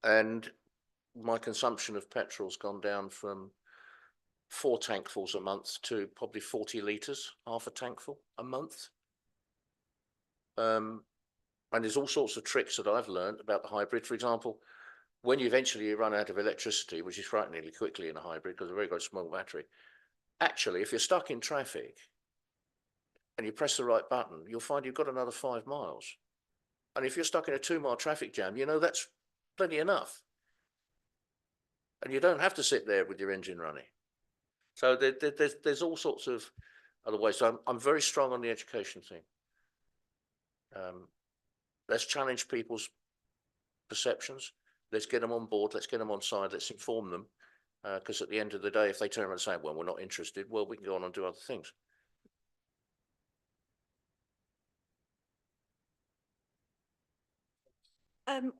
and my consumption of petrol's gone down from 4 tankfuls a month to probably 40 litres, half a tankful a month. And there's all sorts of tricks that I've learned about the hybrid. For example, when you eventually run out of electricity, which is frighteningly quickly in a hybrid because of a very, very small battery, actually, if you're stuck in traffic and you press the right button, you'll find you've got another 5 miles. And if you're stuck in a 2-mile traffic jam, you know, that's plenty enough. And you don't have to sit there with your engine running. So there's all sorts of other ways. So I'm very strong on the education thing. Let's challenge people's perceptions. Let's get them on board. Let's get them on side. Let's inform them. Because at the end of the day, if they turn around and say, well, we're not interested, well, we can go on and do other things.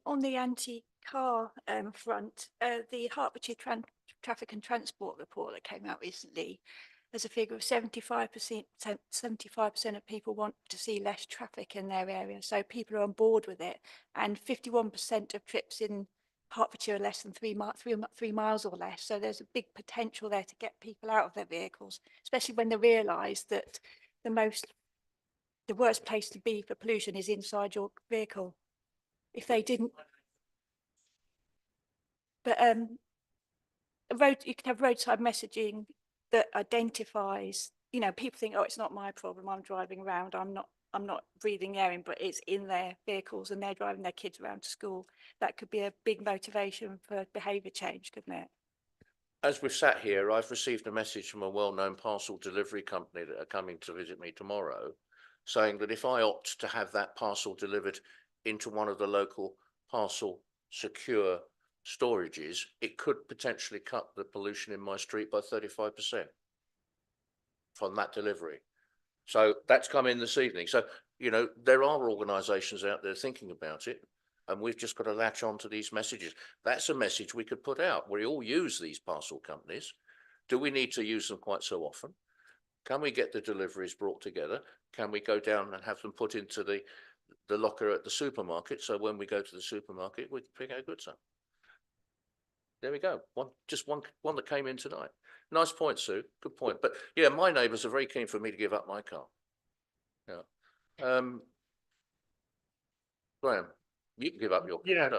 On the anti-car front, the Hertfordshire Traffic and Transport report that came out recently, there's a figure of 75% of people want to see less traffic in their area. So people are on board with it, and 51% of trips in Hertfordshire are less than 3 miles or less. So there's a big potential there to get people out of their vehicles, especially when they realise that the worst place to be for pollution is inside your vehicle. If they didn't, but you can have roadside messaging that identifies, you know, people think, oh, it's not my problem, I'm driving around, I'm not breathing the air in, but it's in their vehicles and they're driving their kids around to school. That could be a big motivation for behaviour change, couldn't it? As we've sat here, I've received a message from a well-known parcel delivery company that are coming to visit me tomorrow, saying that if I opt to have that parcel delivered into one of the local parcel secure storages, it could potentially cut the pollution in my street by 35% from that delivery. So that's come in this evening. So, you know, there are organisations out there thinking about it, and we've just got to latch on to these messages. That's a message we could put out. We all use these parcel companies. Do we need to use them quite so often? Can we get the deliveries brought together? Can we go down and have them put into the locker at the supermarket, so when we go to the supermarket, we can pick our goods up? There we go. One that came in tonight. Nice point, Sue. Good point. But yeah, my neighbours are very keen for me to give up my car. Yeah. Graham, you can give up your. Yeah,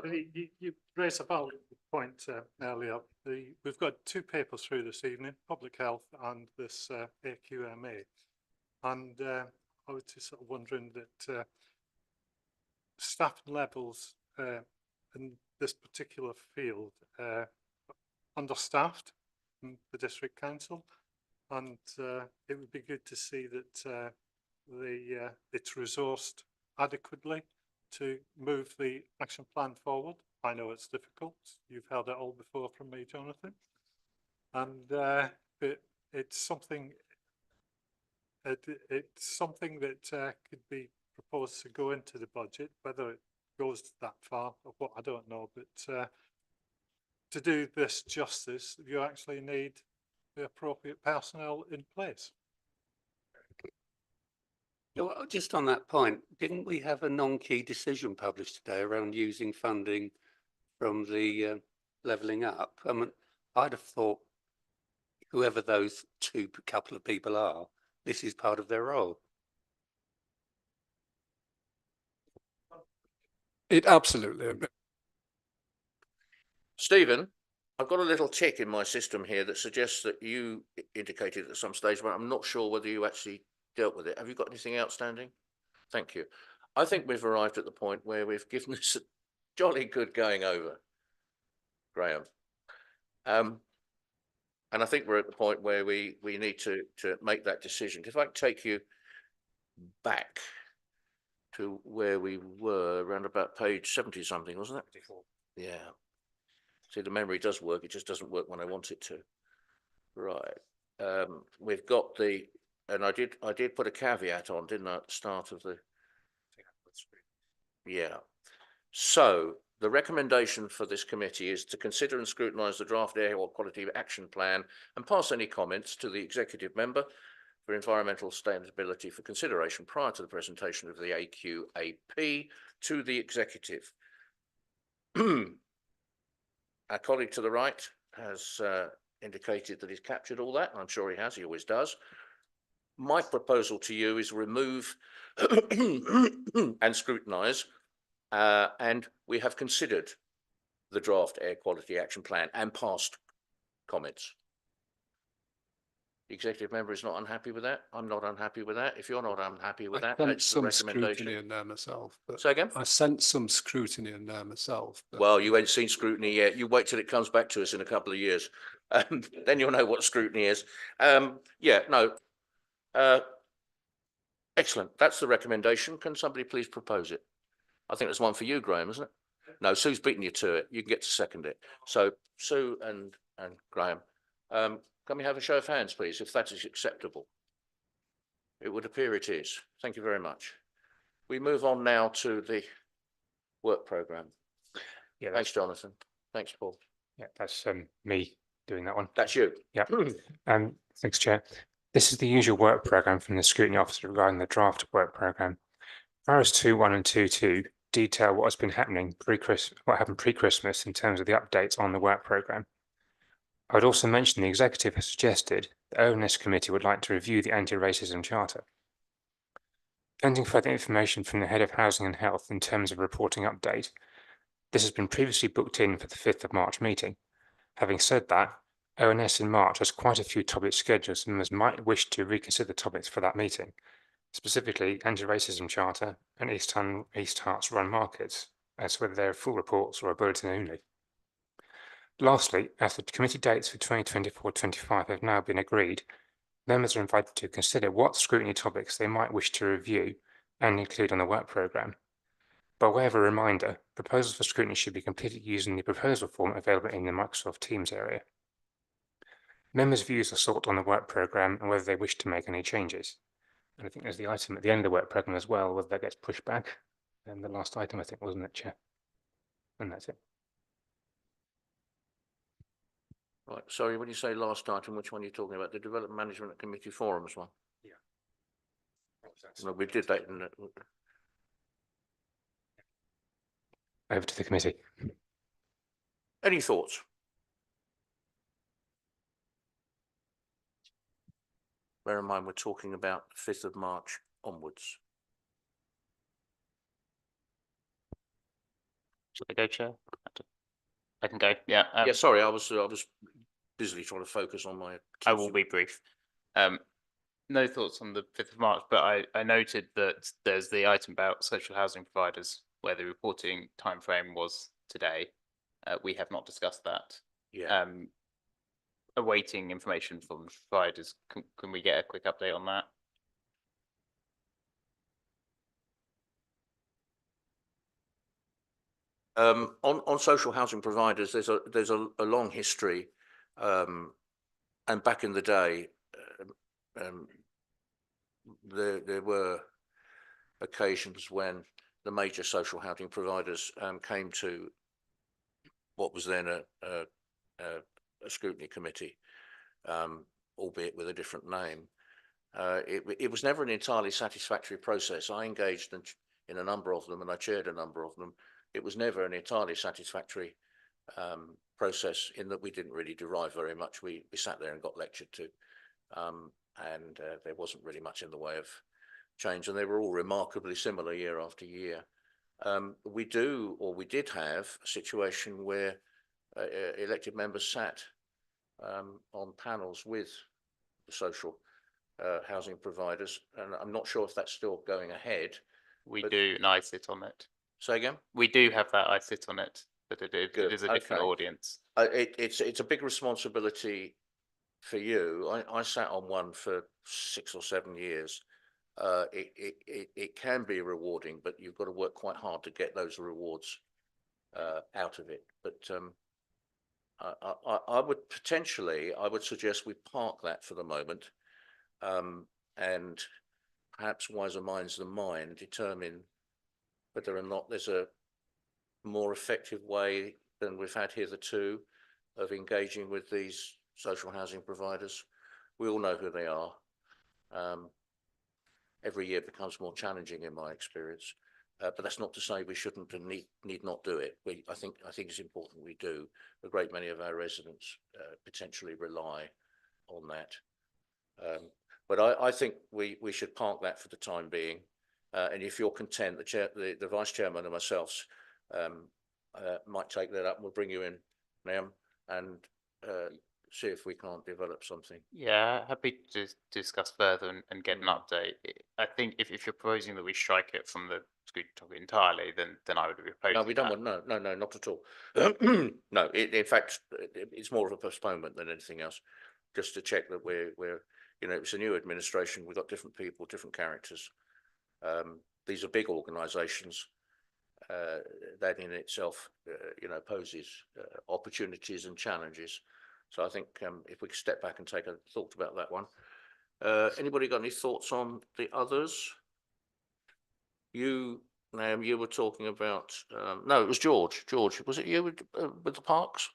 you raised a valid point earlier. We've got 2 papers through this evening: public health and this AQMA. And I was just sort of wondering that staff levels in this particular field understaffed in the district council, and it would be good to see that it's resourced adequately to move the action plan forward. I know it's difficult. You've heard it all before from me, Jonathan, and but it's something. It's something that could be proposed to go into the budget. Whether it goes that far or what, I don't know. But to do this justice, you actually need the appropriate personnel in place. Well, just on that point, didn't we have a non-key decision published today around using funding from the levelling up? I mean, I'd have thought whoever those couple of people are, this is part of their role. It absolutely. Stephen, I've got a little tick in my system here that suggests that you indicated at some stage, but I'm not sure whether you actually dealt with it. Have you got anything outstanding? Thank you. I think we've arrived at the point where we've given this a jolly good going over, Graham. And I think we're at the point where we need to make that decision. If I can take you back to where we were, around about page 70 something, wasn't it? 74. Yeah. See, the memory does work. It just doesn't work when I want it to. Right. We've got and I did put a caveat on, didn't I, at the start of the. Yeah. So the recommendation for this committee is to consider and scrutinise the draft air quality action plan and pass any comments to the executive member for environmental sustainability for consideration prior to the presentation of the AQAP to the executive. Our colleague to the right has indicated that he's captured all that, and I'm sure he has, he always does. My proposal to you is remove and scrutinise, and we have considered the draft air quality action plan and passed comments. The executive member is not unhappy with that. I'm not unhappy with that. If you're not unhappy with that, that's the recommendation. Some scrutiny in there myself. But say again? I sent some scrutiny in there myself. But well, you ain't seen scrutiny yet. You wait till it comes back to us in a couple of years. Then you'll know what scrutiny is. Yeah, no. Excellent. That's the recommendation. Can somebody please propose it? I think there's one for you, Graham, isn't it? No, Sue's beaten you to it. You can get to second it. So Sue and Graham, can we have a show of hands, please, if that is acceptable? It would appear it is. Thank you very much. We move on now to the work programme. Yeah, thanks, Jonathan. Thanks, Paul. Yeah, that's me doing that one. That's you. Yeah. Thanks, Chair. This is the usual work programme from the Scrutiny Officer regarding the draft work programme. Paras 2.1 and 2.2 detail what has been happening what happened pre-Christmas in terms of the updates on the work programme. I would also mention the executive has suggested the ONS committee would like to review the anti-racism charter. Pending further information from the head of housing and health in terms of reporting update, this has been previously booked in for the 5th of March meeting. Having said that, ONS in March has quite a few topics scheduled, so members might wish to reconsider topics for that meeting, specifically anti-racism charter and East Herts Run markets, as to whether they are full reports or a bulletin only. Lastly, as the committee dates for 2024-25 have now been agreed, members are invited to consider what scrutiny topics they might wish to review and include on the work programme. By way of a reminder, proposals for scrutiny should be completed using the proposal form available in the Microsoft Teams area. Members' views are sought on the work programme and whether they wish to make any changes. And I think there's the item at the end of the work programme as well, whether that gets pushed back. And the last item, I think, wasn't it, Chair? And that's it. Right, sorry, when you say last item, which one are you talking about? The Development Management Committee Forums one? Yeah. No, we did that in Over to the committee. Any thoughts? Bear in mind, we're talking about 5th of March onwards. Should I go, Chair? I can go. Yeah. Yeah, sorry, I was busily trying to focus on my. I will be brief. No thoughts on the 5th of March, but I noted that there's the item about social housing providers where the reporting timeframe was today. We have not discussed that. Yeah. Awaiting information from providers. Can we get a quick update on that? On social housing providers, there's a long history, and back in the day, there were occasions when the major social housing providers came to what was then a scrutiny committee, albeit with a different name. It was never an entirely satisfactory process. I engaged in a number of them, and I chaired a number of them. It was never an entirely satisfactory process in that we didn't really derive very much. We sat there and got lectured to, and there wasn't really much in the way of change, and they were all remarkably similar year after year. We did have a situation where elected members sat on panels with the social housing providers, and I'm not sure if that's still going ahead. We do, and I sit on it. Say again? We do have that. I sit on it, but it is a different audience. It's a big responsibility for you. I sat on one for 6 or 7 years. It can be rewarding, but you've got to work quite hard to get those rewards out of it. But I would suggest we park that for the moment, and perhaps wiser minds than mine determine whether or not there's a more effective way than we've had hitherto of engaging with these social housing providers. We all know who they are. Every year becomes more challenging in my experience, but that's not to say we shouldn't and need not do it. I think it's important we do. A great many of our residents potentially rely on that. But I think we should park that for the time being. And if you're content, the vice chairman and myself might take that up. We'll bring you in, Liam, and see if we can't develop something. Yeah, happy to discuss further and get an update. I think if you're proposing that we strike it from the scrutiny topic entirely, then I would be opposed. No, we don't want. No, not at all. No, in fact, it's more of a postponement than anything else. Just to check that we're it's a new administration. We've got different people, different characters. These are big organisations. That in itself, poses opportunities and challenges. So I think if we could step back and take a thought about that one. Anybody got any thoughts on the others? You were talking about. No, it was George. George, was it you with the parks?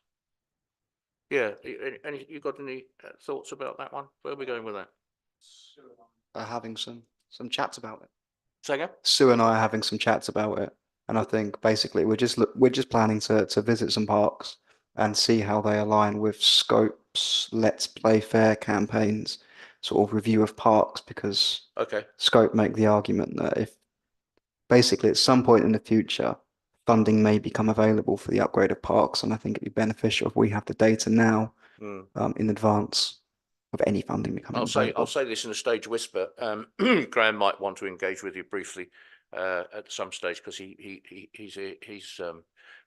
Yeah. You got any thoughts about that one? Where are we going with that? Having some chats about it. Say again? Sue and I are having some chats about it. And I think basically we're just planning to visit some parks and see how they align with Scope's Let's Play Fair campaigns, sort of review of parks, because Okay. Scope make the argument that if basically at some point in the future, funding may become available for the upgrade of parks, and I think it'd be beneficial if we have the data now in advance of any funding becoming available. I'll say this in a stage whisper. Graham might want to engage with you briefly at some stage, because he's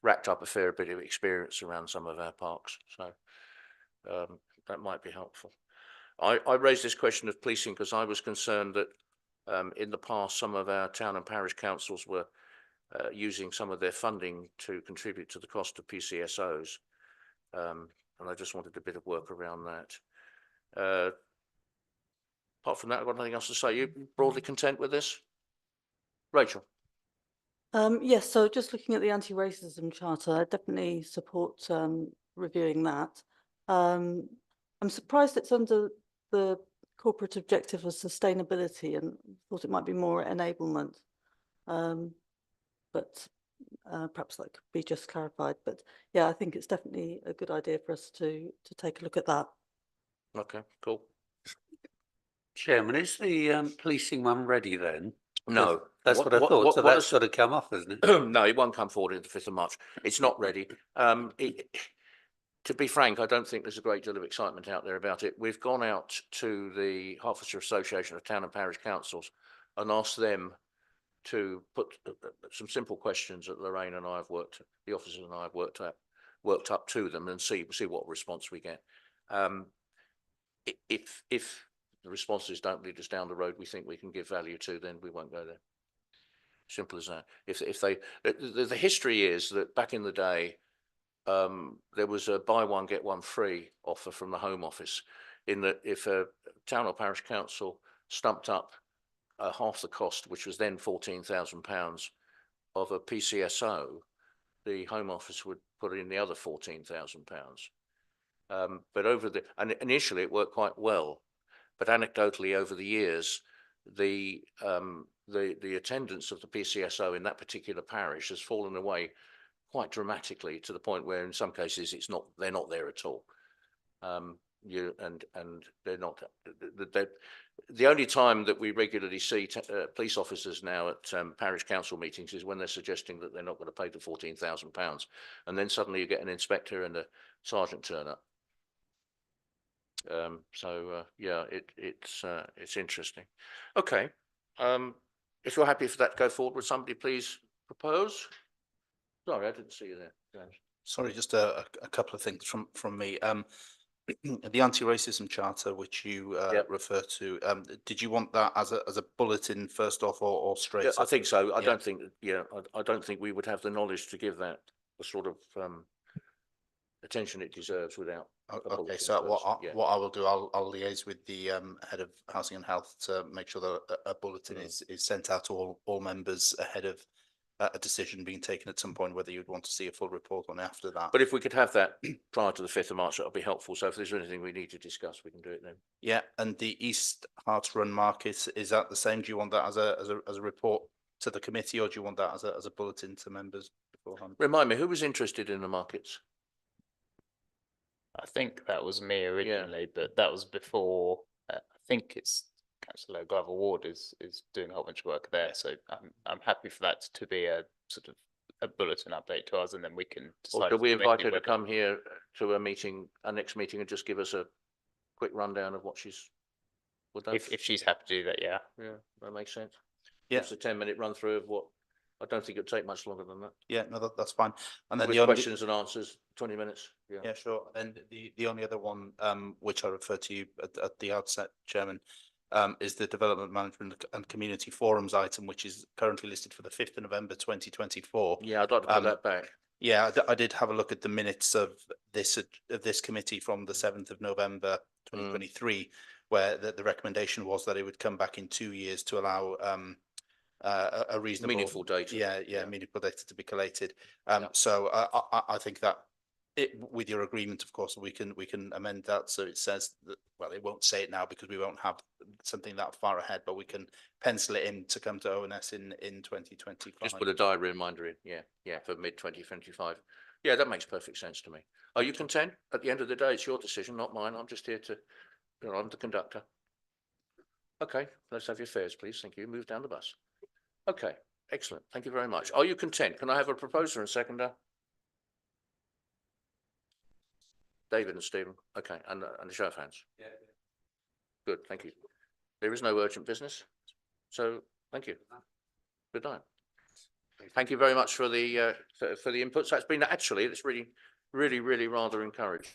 racked up a fair bit of experience around some of our parks, so that might be helpful. I raised this question of policing because I was concerned that in the past some of our town and parish councils were using some of their funding to contribute to the cost of PCSOs, and I just wanted a bit of work around that. Apart from that, I've got nothing else to say. You broadly content with this? Rachel? Yes, so just looking at the anti-racism charter, I definitely support reviewing that. I'm surprised it's under the corporate objective of sustainability, and thought it might be more enablement. But perhaps that could be just clarified. But yeah, I think it's definitely a good idea for us to take a look at that. Okay, cool. Chairman, is the policing one ready then? No. That's what I thought. So that's got to come off, isn't it? No, it won't come forward until the 5th of March. It's not ready. To be frank, I don't think there's a great deal of excitement out there about it. We've gone out to the Hertfordshire Association of Town and Parish Councils and asked them to put some simple questions that Lorraine and I have the officers and I have worked up to them, and see what response we get. If the responses don't lead us down the road we think we can give value to, then we won't go there. Simple as that. The history is that back in the day, there was a buy one get one free offer from the Home Office, in that if a town or parish council stumped up half the cost, which was then £14,000 of a PCSO, the Home Office would put in the other £14,000. But initially it worked quite well, but anecdotally over the years, the attendance of the PCSO in that particular parish has fallen away quite dramatically, to the point where in some cases they're not there at all. They're not. The only time that we regularly see police officers now at parish council meetings is when they're suggesting that they're not going to pay the £14,000, and then suddenly you get an inspector and a sergeant turn up. Yeah, it's interesting. Okay, if you're happy for that to go forward, would somebody please propose? Sorry, I didn't see you there, James. Sorry, just a couple of things from me. The anti-racism charter, which you refer to, did you want that as a bulletin first off, or straight? Yeah, I think so. I don't think. Yeah, I don't think we would have the knowledge to give that the sort of attention it deserves without. Okay, so what I will do, I'll liaise with the head of housing and health to make sure that a bulletin is sent out to all members ahead of a decision being taken at some point, whether you'd want to see a full report on after that. But if we could have that prior to the 5th of March, that would be helpful. So if there's anything we need to discuss, we can do it then. Yeah, and the East Hearts Run Market, is that the same? Do you want that as a report to the committee, or do you want that as a bulletin to members beforehand? Remind me, who was interested in the markets? I think that was me originally, but that was before. I think it's Councillor Glover Ward is doing a whole bunch of work there, so I'm happy for that to be a sort of a bulletin update to us, and then we can decide. Or do we invite her to come here to a meeting, our next meeting, and just give us a quick rundown of what she's? Would that? If she's happy to do that, yeah. Yeah, that makes sense. Yeah, it's a 10-minute run through of what. I don't think it'd take much longer than that. Yeah, no, that's fine. And then with the questions and answers, 20 minutes. Yeah, sure. And the only other one, which I referred to you at the outset, Chairman, is the Development Management and Community Forums item, which is currently listed for the 5th of November 2024. Yeah, I'd like to put that back. Yeah, I did have a look at the minutes of this committee from the 7th of November 2023, where the recommendation was that it would come back in 2 years to allow a reasonable meaningful data. Yeah, meaningful data to be collated. So I think that with your agreement, of course, we can amend that so it says that, well, it won't say it now because we won't have something that far ahead, but we can pencil it in to come to ONS in 2025. Just put a diary reminder in, yeah, for mid-2025. Yeah, that makes perfect sense to me. Are you content? At the end of the day, it's your decision, not mine. I'm just here to, I'm the conductor. Okay, let's have your fares, please. Thank you. Move down the bus. Okay, excellent. Thank you very much. Are you content? Can I have a proposer and seconder? David and Stephen. Okay, and a show of hands. Yeah. Good, thank you. There is no urgent business, so thank you. Good night. Thank you very much for the inputs. That's been actually, it's really rather encouraging.